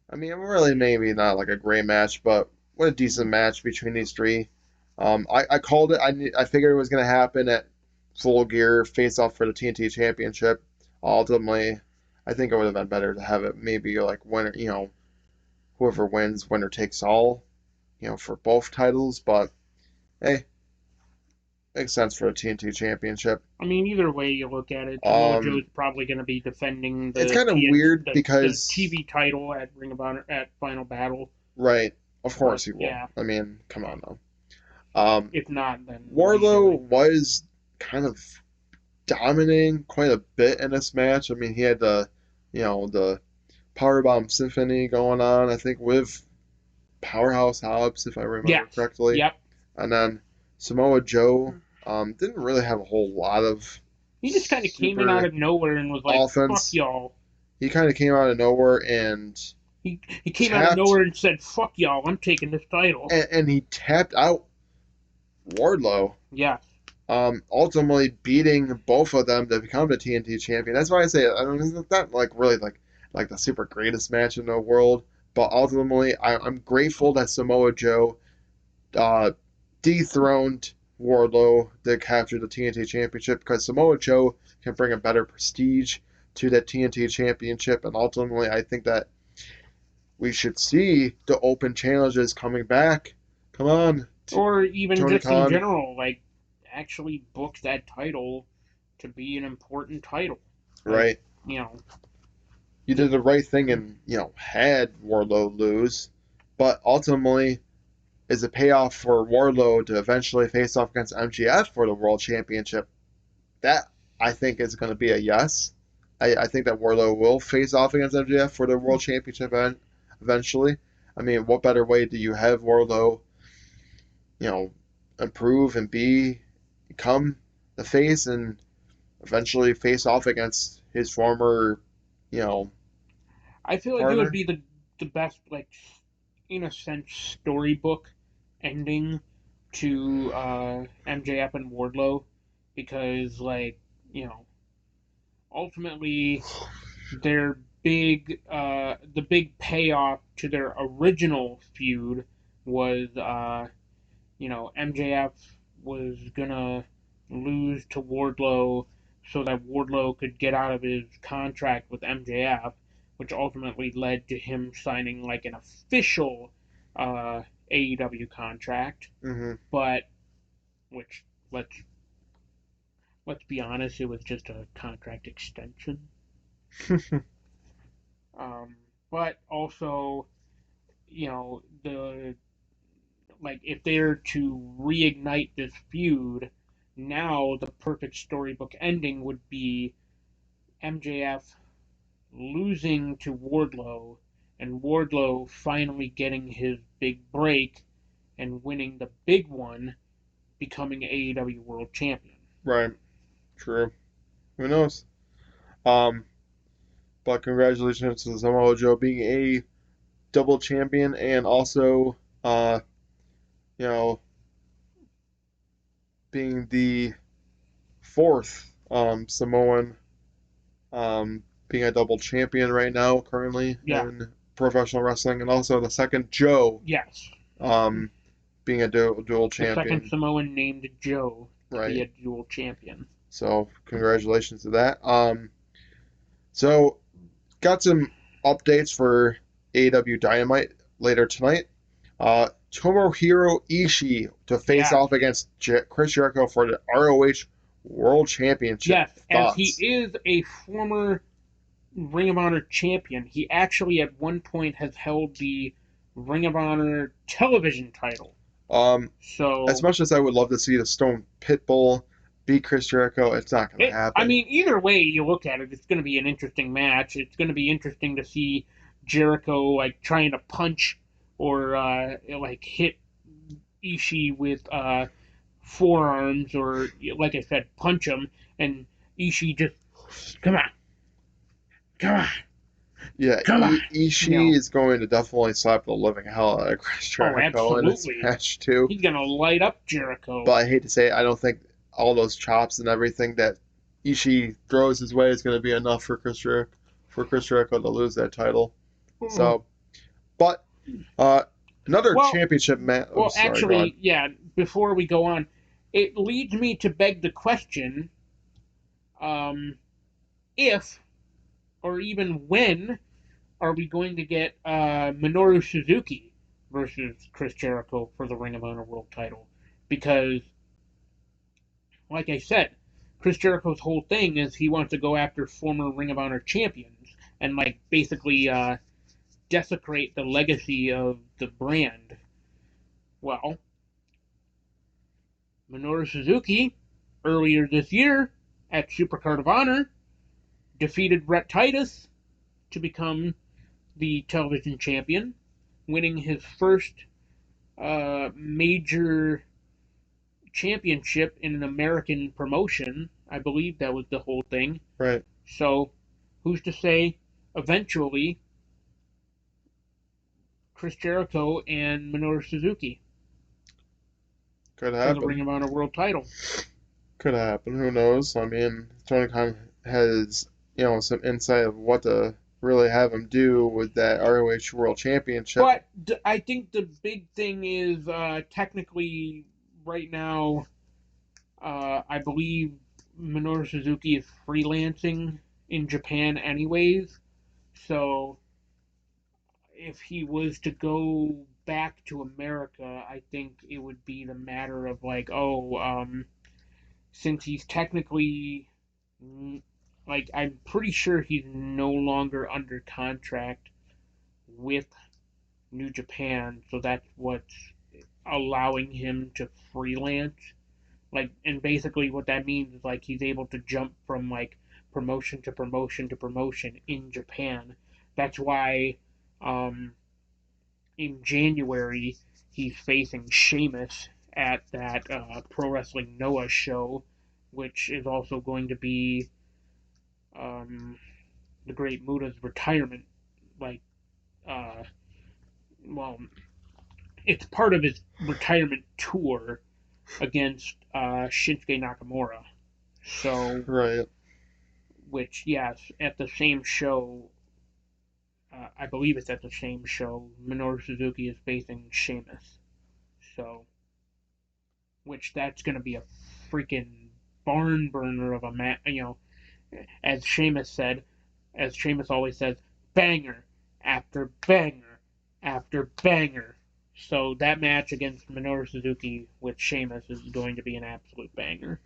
I mean, really, maybe not like a great match, but what a decent match between these three. I called it. I figured it was going to happen at Full Gear face off for the TNT Championship. Ultimately, I think it would have been better to have it maybe like winner, whoever wins, winner takes all, for both titles. But hey, makes sense for a TNT Championship. I mean, either way you look at it, Samoa Um, Joe's probably going to be defending it's kind of weird the because, TV title at Ring of Honor at Final Battle. right, of But course he will. yeah, I mean, come on now. Um, if not, then what are you Warlow doing? was kind of dominating quite a bit in this match. I mean, he had the Powerbomb Symphony going on, I think, with Powerhouse Hobbs, if I remember Yes. correctly. Yep. And then Samoa Joe didn't really have a whole lot of He just kind of came in out super of nowhere and was like, "Fuck offense. y'all." He kind of came out of nowhere and He came out of tapped nowhere and said, "Fuck y'all, I'm taking this title." and he tapped out Wardlow, Yes. ultimately beating both of them to become the TNT champion. That's why I say I mean, it's not like really like the super greatest match in the world, but ultimately I'm grateful that Samoa Joe uh, dethroned Wardlow to capture the TNT championship because Samoa Joe can bring a better prestige to that TNT championship, and ultimately I think that we should see the open challenges coming back. Come on. Or even Tony just in Khan, general, like, actually book that title to be an important title. Like, right? you know, You did the right thing and had Wardlow lose, but ultimately, is a payoff for Wardlow to eventually face off against MGF for the World Championship? That I think is going to be a yes. I think that Wardlow will face off against MJF for the World Championship eventually. I mean, what better way do you have Wardlow, you know, improve and become the face and eventually face off against his former, you know, I feel like it would partner? be the best, like, in a sense, storybook ending to MJF and Wardlow, because, like, you know, ultimately the big payoff to their original feud was, MJF was gonna lose to Wardlow so that Wardlow could get out of his contract with MJF, which ultimately led to him signing like an official AEW contract. Mm-hmm. But which let's be honest, it was just a contract extension. But also, the like if they're to reignite this feud, now the perfect storybook ending would be MJF losing to Wardlow and Wardlow finally getting his big break and winning the big one, becoming AEW World Champion. Right. True. Who knows? Um, but congratulations to Samoa Joe being a double champion and also, uh, you know, being the fourth Samoan being a double champion right now, currently Yeah, in professional wrestling, and also the second Joe yes. um, being a dual The second champion, Samoan named Joe to be right? a dual champion. So congratulations to that. So got some updates for AEW Dynamite later tonight. Tomohiro Ishii to face Yes. off against Chris Jericho for the ROH World Championship. Yes, as he Thoughts? is a former Ring of Honor champion. He actually at one point has held the Ring of Honor television title. Um, as So much as I would love to see the Stone Pitbull beat Chris Jericho, it's not going to I happen. mean, either way you look at it, it's going to be an interesting match. It's going to be interesting to see Jericho like trying to punch or like hit Ishii with forearms, or like I said, punch him, and Ishii just come on, come on, Yeah, come on, Ishii is going to definitely slap the living hell out of Chris Oh, Jericho in this absolutely. match too. He's gonna light up But Jericho. I hate to say it, I don't think all those chops and everything that Ishii throws his way is going to be enough for Chris Jericho to lose that title. Mm. So, but uh, another Well, championship match. Oh, well, sorry, go on. actually, yeah. Before we go on, it leads me to beg the question: um, if or even when are we going to get Minoru Suzuki versus Chris Jericho for the Ring of Honor World Title? Because, like I said, Chris Jericho's whole thing is he wants to go after former Ring of Honor champions and like basically desecrate the legacy of the brand. Well, Minoru Suzuki, earlier this year at Supercard of Honor, defeated Rhett Titus to become the television champion, winning his first major championship in an American promotion. I believe that was the whole thing. Right, So, who's to say eventually Chris Jericho and Minoru Suzuki could for the Ring happen. of Honor World Title? Could happen. Who knows? I mean, Tony Khan has some insight of what to really have him do with that ROH World Championship. But I think the big thing is technically right now, I believe Minoru Suzuki is freelancing in Japan anyways. So if he was to go back to America, I think it would be the matter of like, since he's technically, like, I'm pretty sure he's no longer under contract with New Japan, so that's what's allowing him to freelance. Like, and basically what that means is like he's able to jump from like promotion to promotion to promotion in Japan. That's why, um, in January he's facing Sheamus at that Pro Wrestling Noah show, which is also going to be um, the Great Muda's retirement. Like, uh, well, it's part of his retirement tour against Shinsuke Nakamura. So, Right. which, yes, at the same show, I believe it's at the same show, Minoru Suzuki is facing Sheamus. So, which that's going to be a freaking barn burner of a match. As Sheamus said, as Sheamus always says, banger after banger after banger. So that match against Minoru Suzuki with Sheamus is going to be an absolute banger.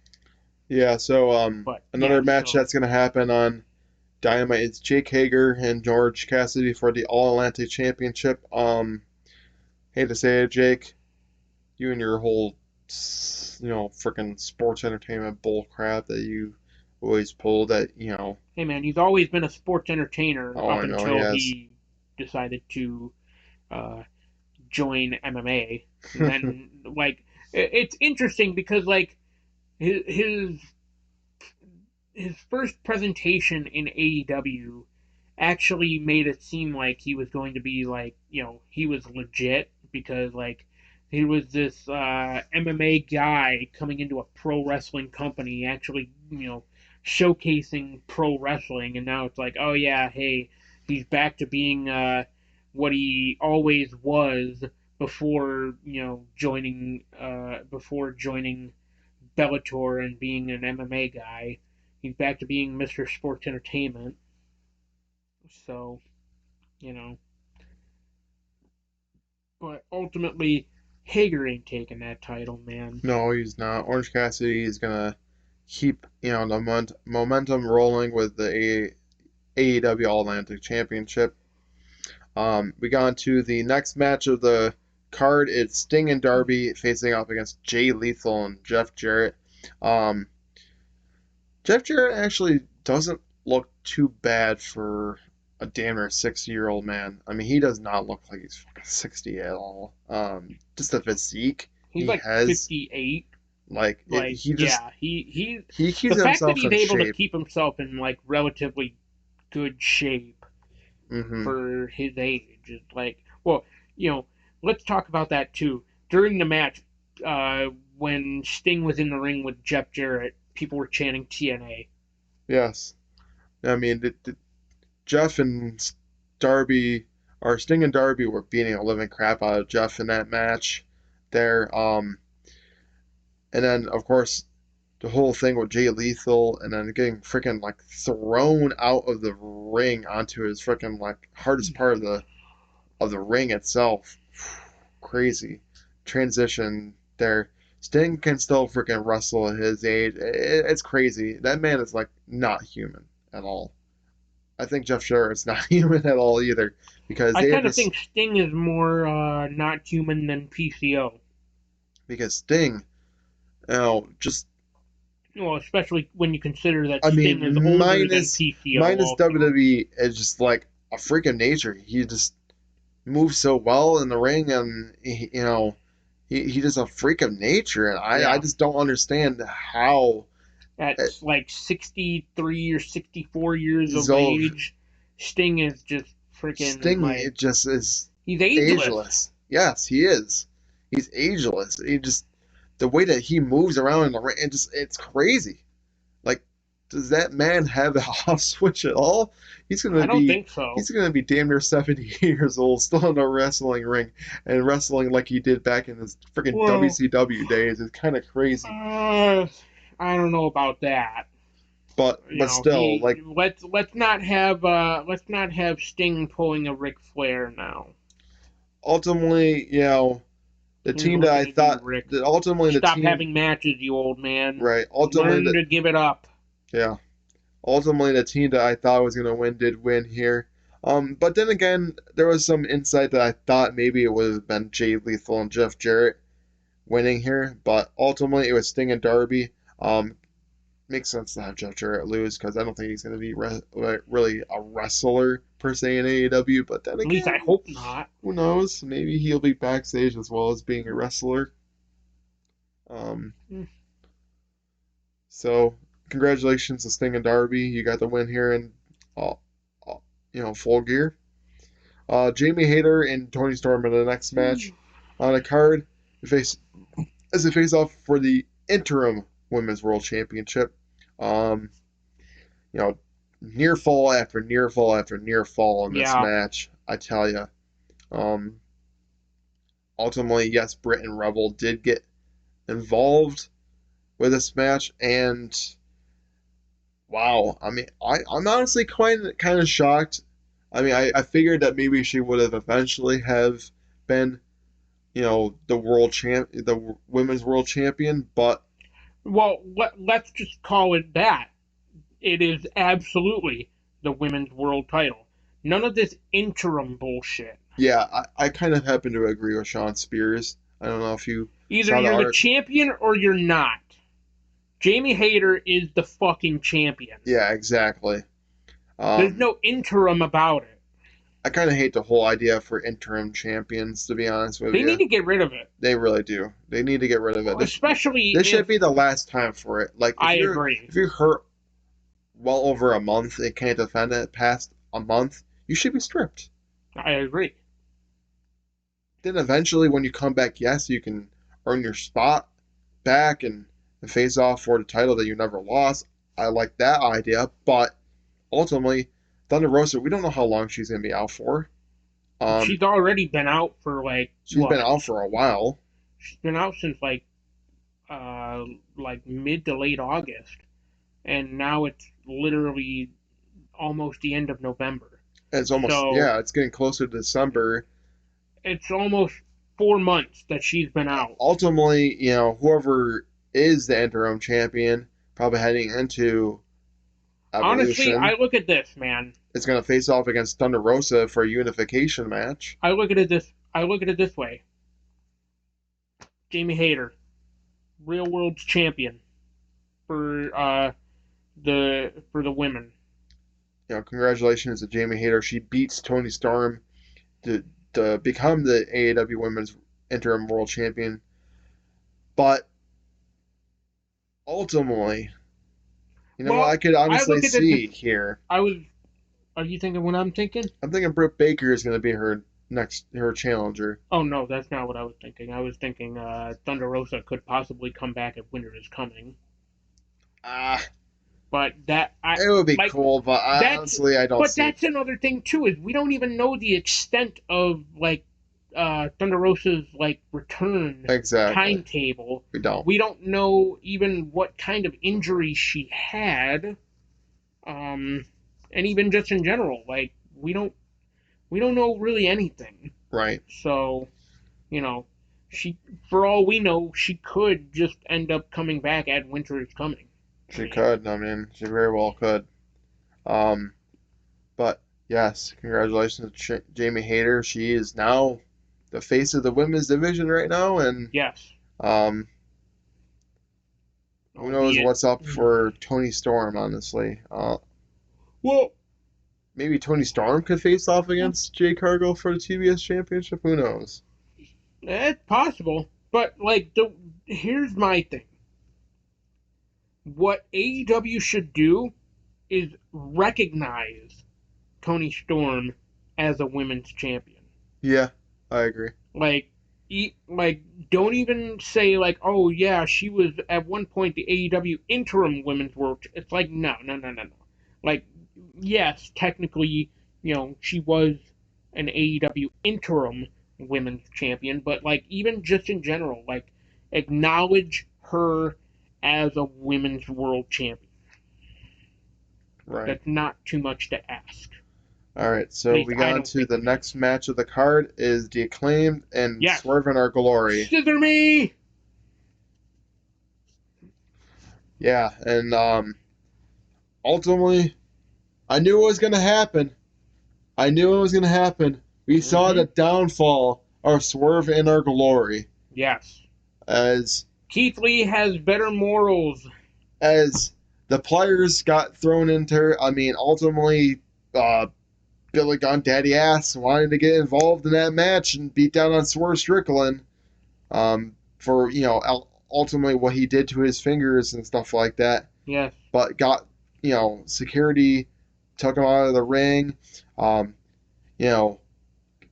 Yeah, so But another yeah, match so that's going to happen on Dynamite is Jake Hager and George Cassidy for the All Atlantic Championship. Hate to say it, Jake, you and your whole, freaking sports entertainment bull crap that you always pull. That. hey man, he's always been a sports entertainer Oh, up I know he until has. he decided to uh, join MMA. And then like it's interesting because like his his first presentation in AEW actually made it seem like he was going to be like, he was legit because like he was this MMA guy coming into a pro wrestling company, actually, showcasing pro wrestling, and now it's like, oh yeah, hey, he's back to being what he always was before, joining Bellator and being an MMA guy. He's back to being Mr. Sports Entertainment. So, you know, but ultimately, Hager ain't taking that title, man. No, he's not. Orange Cassidy is gonna keep the momentum rolling with the AEW All Atlantic Championship. We got into the next match of the card. It's Sting and Darby facing off against Jay Lethal and Jeff Jarrett. Um, Jeff Jarrett actually doesn't look too bad for a damn near 60-year-old man. I mean, he does not look like he's fucking 60 at all. Just the physique He's he like has, 58. like Like, he just yeah, he he the keeps fact that himself he's in able to shape. keep himself in like relatively good shape Hmm. for his age is like, well, you know, let's talk about that too. During the match, uh, when Sting was in the ring with Jeff Jarrett, people were chanting TNA. Yes, I mean Jeff and Darby, or Sting and Darby were beating the living crap out of Jeff in that match there. And then of course the whole thing with Jay Lethal, and then getting freaking like thrown out of the ring onto his freaking like hardest part of the ring itself. Crazy transition there. Sting can still freaking wrestle at his age. It's crazy. That man is like not human at all. I think Jeff Jarrett's not human at all either, because I they have kind of just think Sting is more not human than PCO. because Sting, just Well, especially when you consider that I Sting is mean, older than PCO minus also. WWE is just like a freak of nature. He just moves so well in the ring, and he just a freak of nature, and I Yeah, just don't understand how at like 63 or 64 years of so age, Sting is just freaking Sting like it just is he's ageless. ageless. Yes, he is. He's ageless. He just the way that he moves around in the ring, it's crazy. Like, does that man have a off switch at all? He's gonna I don't be think so. he's gonna be damn near 70 years old, still in a wrestling ring and wrestling like he did back in his freaking Well, WCW days. It's kind of crazy. uh, I don't know about that. But still, He like, let's not have Sting pulling a Ric Flair now. ultimately, the Here's team what that we're I gonna do, thought Rick. that ultimately the Stop team having matches, you old man. right Learn to give it up. yeah ultimately the team that I thought was gonna win did win here. But then again, there was some insight that I thought maybe it would have been Jay Lethal and Jeff Jarrett winning here, but ultimately it was Sting and Darby. Makes sense to have Jeff Jarrett lose because I don't think he's going to be really a wrestler per se in AEW. But then At least I again, hope not. who knows? Maybe he'll be backstage as well as being a wrestler. Um, Mm. so congratulations to Sting and Darby. You got the win here in, uh, full gear. Jamie Hayter and Tony Storm in the next match on a card. Face as they face off for the interim Women's World Championship. Um, you know, near fall after near fall after near fall in this Yeah. match. I tell you. Um, ultimately, yes, Britt and Rebel did get involved with this match, and wow, I mean, I'm honestly kind of shocked. I mean, I figured that maybe she would have eventually have been, the the women's world champion, but Well, let's just call it that. It is absolutely the women's world title. None of this interim bullshit. yeah, I kind of happen to agree with Sean Spears. I don't know if you Either saw the you're the article. champion or you're not. Jamie Hayter is the fucking champion. Yeah, exactly. There's Um, no interim about it. I kind of hate the whole idea for interim champions, to be honest with They need you. to get rid of it. They really do. They need to get rid of it. Especially This should if be the last time for it. Like I agree. if you're hurt well over a month and can't defend it past a month, you should be stripped. I agree. Then eventually, when you come back, yes, you can earn your spot back and face off for the title that you never lost. I like that idea, but ultimately, Thunder Rosa, we don't know how long she's gonna be out for. She's already been out for like She's been what? out for a while. She's been out since uh like mid to late August, and now it's literally almost the end of November. It's almost So yeah, it's getting closer to December. it's almost 4 months that she's been out. Ultimately, whoever is the interim champion, probably heading into Honestly, I Evolution, look at this, man. is going to face off against Thunder Rosa for a unification match. I look at it this way. Jamie Hayter, real world's champion for the women. Congratulations to Jamie Hayter. She beats Tony Storm to become the AEW Women's Interim World Champion. But ultimately, what I Well, could I honestly look at it this. see here. I was. Are you thinking what I'm thinking? I'm thinking Britt Baker is going to be her challenger. Oh no, that's not what I was thinking. I was thinking Thunder Rosa could possibly come back if Winter is coming. Ah, But that I it would be like cool, but that's honestly, I don't but see it. that's another thing too is we don't even know the extent of Thunder Rosa's like return Exactly. timetable. We don't. We don't know even what kind of injury she had, and even just in general, like we don't know really anything. Right. So you know, she for all we know, she could just end up coming back at Winter is Coming. I She mean, could. I mean, she very well could. Um, but yes, congratulations to Jamie Hayter. She is now the face of the women's division right now, and yes, um, who knows albeit what's up for Tony Storm, honestly. well, Maybe Tony Storm could face off against Jay Cargill for the TBS Championship. Who knows? it's possible. But here's my thing. What AEW should do is recognize Tony Storm as a women's champion. Yeah, I agree. Like, like don't even say like, oh yeah, she was at one point the AEW interim women's world. It's like no, no, no, no, no. Like, yes, technically, she was an AEW interim women's champion, but like even just in general, like acknowledge her as a women's world champion. Right. That's not too much to ask. All right, At so least we I got on don't to think the it is. next match of the card is the Acclaimed and Yes. Swerve in Our Glory. Scissor me! Yeah, and ultimately, I knew it was going to happen. I knew it was going to happen. We saw the downfall of Swerve in Our Glory Yes. as Keith Lee has better morals. as the players got thrown into. I mean, ultimately, Billy Gunn, Daddy Ass, wanted to get involved in that match and beat down on Swerve Strickland for ultimately what he did to his fingers and stuff like that. Yes. But got security took him out of the ring. Um, you know,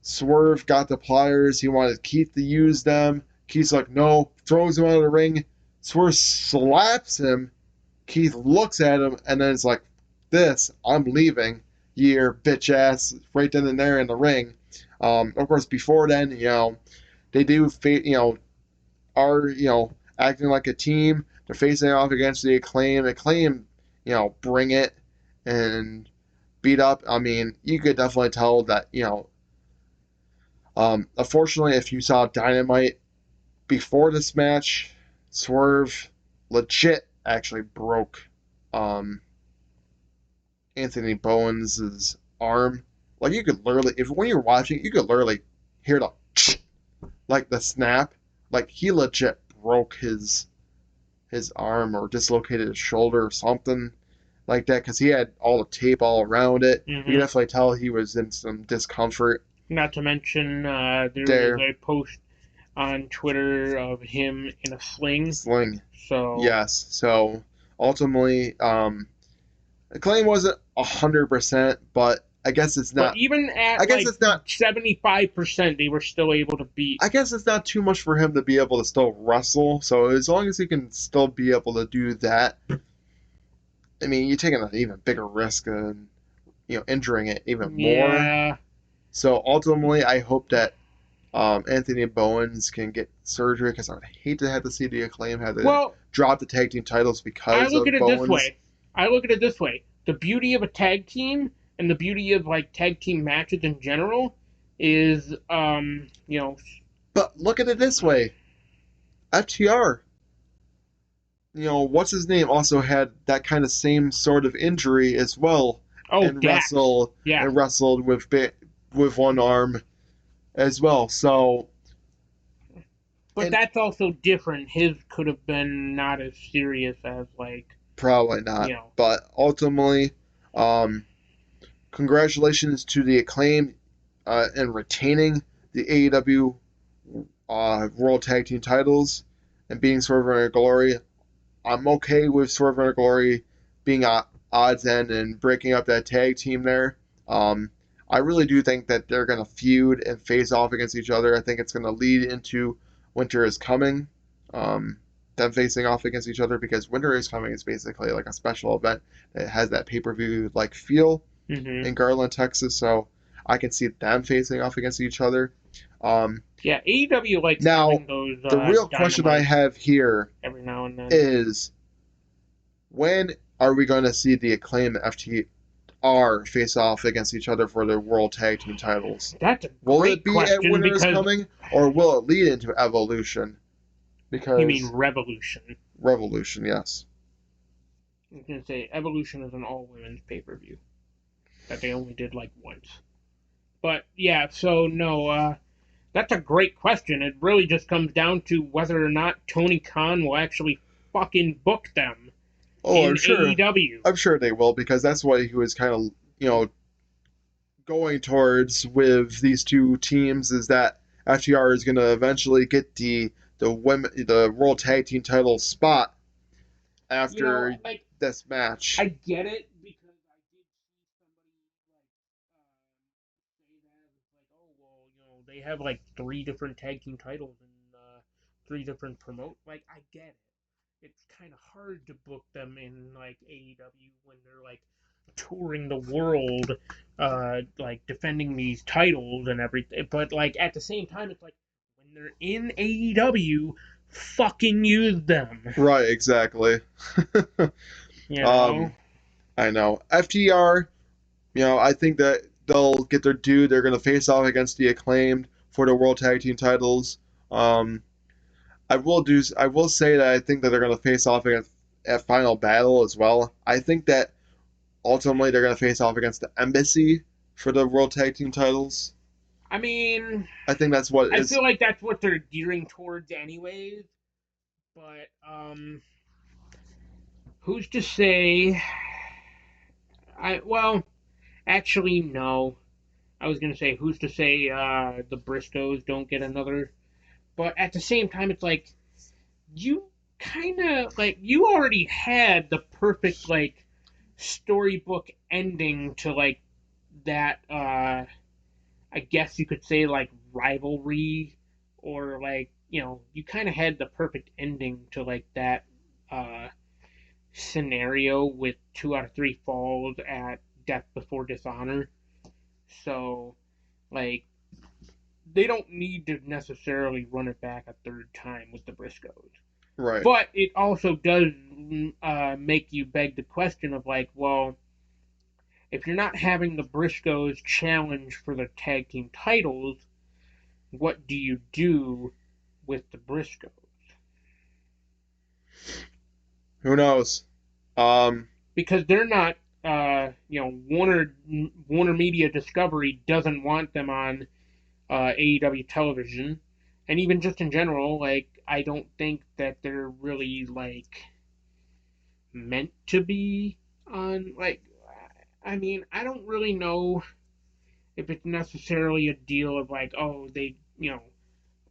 Swerve got the pliers. He wanted Keith to use them. Keith's like, no, throws him out of the ring. Swerve slaps him. Keith looks at him and then it's like, this, I'm leaving. Your bitch ass, right then and there in the ring. Of course, before then, they do, are, acting like a team. They're facing off against the Acclaim. Acclaim, bring it and beat up. I mean, you could definitely tell that, unfortunately, if you saw Dynamite before this match, Swerve legit actually broke um, Anthony Bowens' arm. Like you could literally, if when you're watching, you could literally hear the like the snap. Like he legit broke his arm or dislocated his shoulder or something like that because he had all the tape all around it. You can definitely tell he was in some discomfort. Not to mention, there was a post on Twitter of him in a sling. So yes. So ultimately, Acclaim wasn't 100%, but I guess it's not. But even at it's not 75%, they were still able to beat. I guess it's not too much for him to be able to still wrestle. So as long as he can still be able to do that, I mean, you're taking an even bigger risk and injuring it even more. Yeah. So ultimately, I hope that Anthony Bowens can get surgery because I would hate to have to see the Acclaim have to drop the tag team titles because of Bowens. I look at it this way. The beauty of a tag team and the beauty of like tag team matches in general is But look at it this way. FTR, what's his name also had that kind of same sort of injury as well. And wrestled with one arm as well. So but that's also different. His could have been not as serious as like probably not. But ultimately, congratulations to the Acclaim in retaining the AEW World Tag Team titles and beating Swerve in Glory. I'm okay with Swerve in Glory being odds end and breaking up that tag team there. I really do think that they're going to feud and face off against each other. I think it's going to lead into Winter is Coming. Them facing off against each other because Winter is Coming is basically like a special event that has that pay-per-view like feel in Garland, Texas. So I can see them facing off against each other. Yeah, AEW likes now having those. The real question I have here every now and then is when are we going to see the Acclaim and FTR face off against each other for their World Tag Team titles? That's a will great it be question at Winter is Coming or will it lead into Evolution? Because you mean Revolution? Revolution, yes. I was gonna say Evolution is an all-women's pay-per-view that they only did like once. But yeah, so no, that's a great question. It really just comes down to whether or not Tony Khan will actually fucking book them in AEW. I'm sure they will because that's what he was kind of, going towards with these two teams is that FTR is going to eventually get the World Tag Team title spot after this match. I get it because I did see somebody say that it's like, oh well, they have like 3 different tag team titles and 3 different promote. Like I get it. It's kind of hard to book them in like AEW when they're like touring the world, like defending these titles and everything. But like at the same time, it's like when they're in AEW, fucking use them. Right, exactly. I know FTR. I think that they'll get their due. They're going to face off against the Acclaimed for the World Tag Team titles. I will say that I think that they're going to face off against at Final Battle as well. I think that ultimately they're going to face off against the Embassy for the World Tag Team titles. I mean, I think that's what I is feel like that's what they're gearing towards, anyways. But who's to say? Actually, no. I was gonna say who's to say the Briscoes don't get another. But at the same time, it's like you kind of like you already had the perfect like storybook ending to like that. I guess you could say like rivalry, or like you kind of had the perfect ending to like that uh, scenario with 2 out of 3 falls at Death Before Dishonor. So like they don't need to necessarily run it back a third time with the Briscoes. right. But it also does make you beg the question of like, well, if you're not having the Briscoes challenge for the tag team titles, what do you do with the Briscoes? Who knows? Um, Because they're not, Warner Media Discovery doesn't want them on AEW television, and even just in general, like I don't think that they're really like meant to be on. Like, I mean, I don't really know if it's necessarily a deal of like, oh,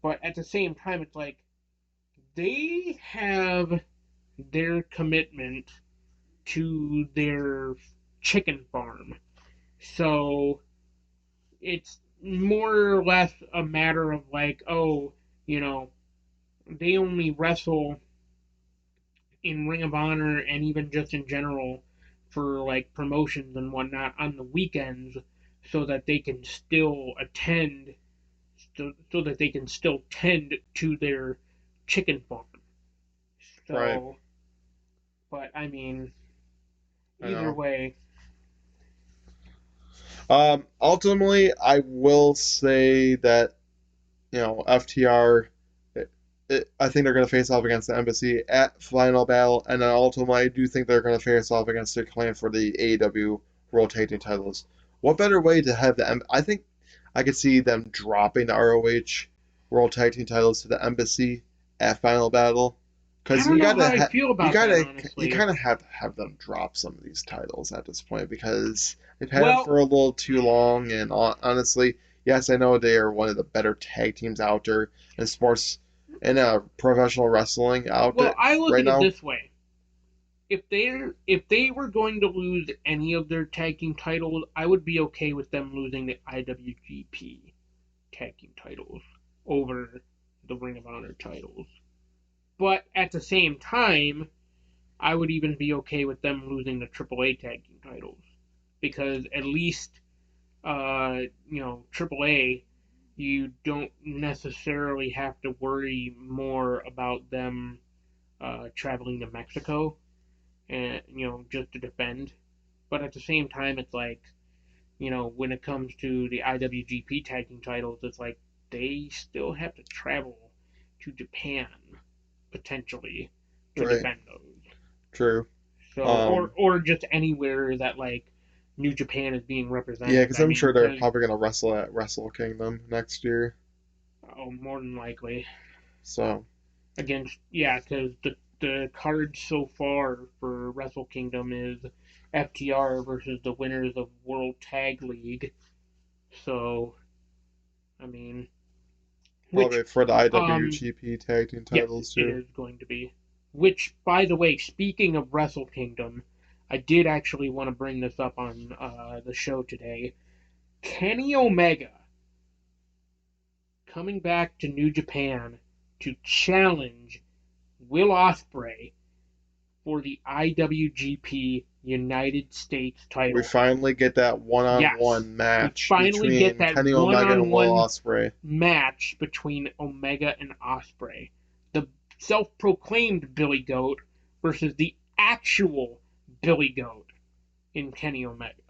but at the same time, it's like they have their commitment to their chicken farm. So it's more or less a matter of like, oh, you know, they only wrestle in Ring of Honor and even just in general for like promotions and whatnot on the weekends so that they can still so that they can still tend to their chicken farm. right. So, but I mean, I either know. way, Ultimately, I will say that FTR. I think they're going to face off against the Embassy at Final Battle, and then ultimately, I do think they're going to face off against the Acclaim for the AEW World Tag Team titles. What better way to have I think I could see them dropping the ROH World Tag Team titles to the Embassy at Final Battle, I because don't know how I feel about that, you honestly. kind of have to have them drop some of these titles at this point because they've had them Well, for a little too long, and honestly, yes, I know they are one of the better tag teams out there in sports and professional wrestling out well, there I look right at it now. this way: if they were going to lose any of their tag team titles, I would be okay with them losing the IWGP tag team titles over the Ring of Honor titles. But at the same time, I would even be okay with them losing the AAA tag team titles because at least AAA, you don't necessarily have to worry more about them traveling to Mexico and just to defend. But at the same time, it's like when it comes to the IWGP tag team titles, it's like they still have to travel to Japan potentially to Right. defend those. True. So Um, or just anywhere that like New Japan is being yeah, represented. because I I'm mean, sure they're because probably gonna wrestle at Wrestle Kingdom next year. oh, more than likely So against because the card so far for Wrestle Kingdom is FTR versus the winners of World Tag League. So I mean, probably which for the um IWGP Tag Team yes, titles it too. is going to be. Which, by the way, speaking of Wrestle Kingdom, I did actually want to bring this up on the show today. Kenny Omega coming back to New Japan to challenge Will Ospreay for the IWGP United States We title. finally get that Yes, one-on-one we match finally get between that Kenny one Omega on and Will one Ospreay. match between Omega and Ospreay. The self proclaimed Billy Goat versus the actual Billy Goat in Kenny Omega.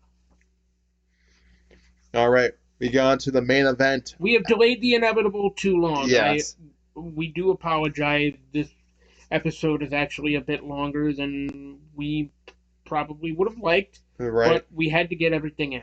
All right, we got on to the main event. We have delayed the inevitable too long. Yes, We do apologize. This episode is actually a bit longer than we probably would have liked, right. but we had to get everything in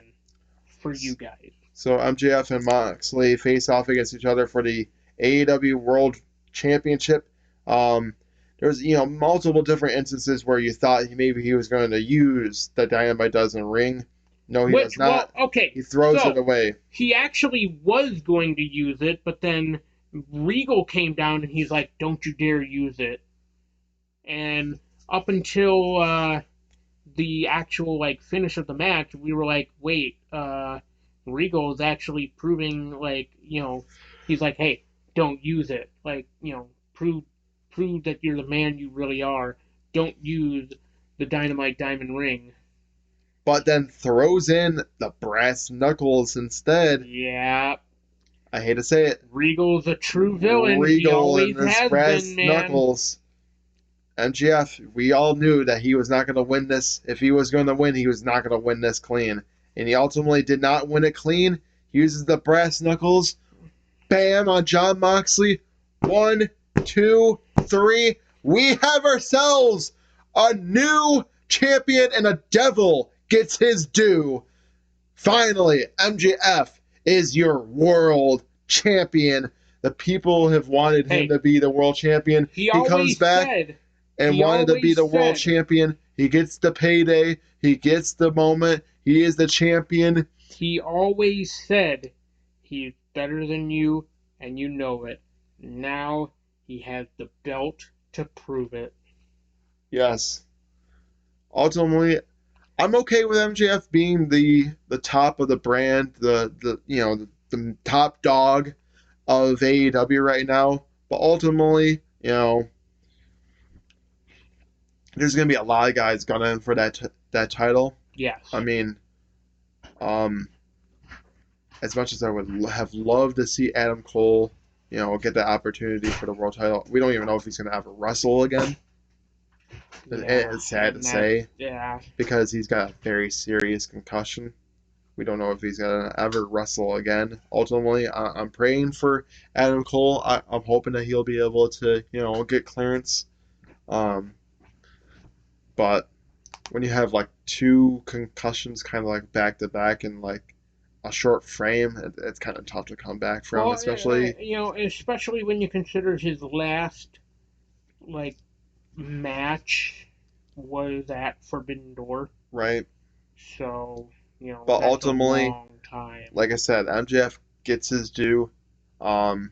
for you guys. So MJF and Moxley face off against each other for the AEW World Championship. There's multiple different instances where you thought maybe he was going to use the Dynamite Dozen ring. No, he does not. Well, okay. He throws it So away. he actually was going to use it, but then Regal came down and he's like, "Don't you dare use it." And up until the actual finish of the match, we were like, "Wait, Regal is actually proving he's like, hey, don't use it. Prove that you're the man you really are. Don't use the Dynamite Diamond Ring." But then throws in the brass knuckles instead. Yeah. I hate to say it. Regal's a true villain. He Regal always and his has brass been, man. knuckles. MGF, we all knew that he was not going to win this. If he was going to win, he was not going to win this clean. And he ultimately did not win it clean. He uses the brass knuckles. Bam on Jon Moxley. 1, 2, 3. We have ourselves a new champion, and a devil gets his due. Finally, MJF is your world champion. The people have wanted him to be the world champion. He comes back and wanted to be the world champion. He gets the payday. He gets the moment. He is the champion. He always said he's better than you, and you know it. Now he has the belt to prove it. Yes. Ultimately, I'm okay with MJF being the top of the brand, the top dog of AEW right now. But ultimately, there's going to be a lot of guys gunning for that title. Yes. I mean, as much as I would have loved to see Adam Cole, get the opportunity for the world title, we don't even know if he's going to ever wrestle again. It's sad to say. Yeah. Because he's got a very serious concussion. We don't know if he's going to ever wrestle again. Ultimately, I'm praying for Adam Cole. I'm hoping that he'll be able to, get clearance. But when you have two concussions kind of back to back in a short frame, it's kind of tough to come back from, especially especially when you consider his last match was at Forbidden Door. Right. So, but that's ultimately, a long time. Like I said, MJF gets his due. There's going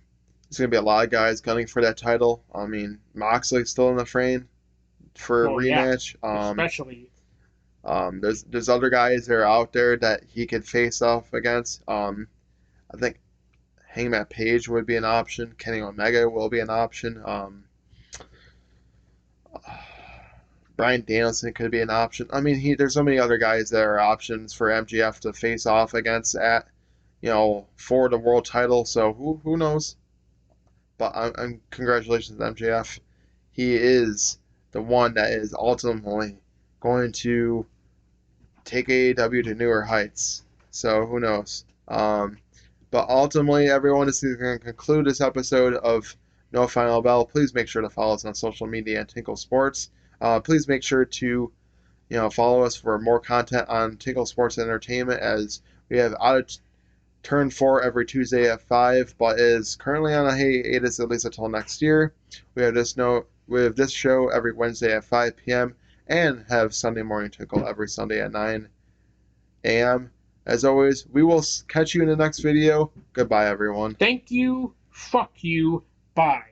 to be a lot of guys gunning for that title. I mean, Moxley's still in the frame for a rematch. Yeah, especially. There's other guys that are out there that he could face off against. I think Hangman Page would be an option. Kenny Omega will be an option. Bryan Danielson could be an option. I mean, there's so many other guys that are options for MJF to face off against at, for the world title. So who knows? But I'm congratulations to MJF. He is the one that is ultimately going to take AEW to newer heights. So who knows? But ultimately, everyone, this is going to conclude this episode of No Final Bell. Please make sure to follow us on social media at Tinkle Sports. Please make sure to follow us for more content on Tinkle Sports Entertainment, as we have Out of Turn 4 every Tuesday at 5, but is currently on a hiatus at least until next year. We have this show every Wednesday at 5 p.m. and have Sunday Morning Tinkle every Sunday at 9 a.m. As always, we will catch you in the next video. Goodbye, everyone. Thank you. Fuck you. Bye.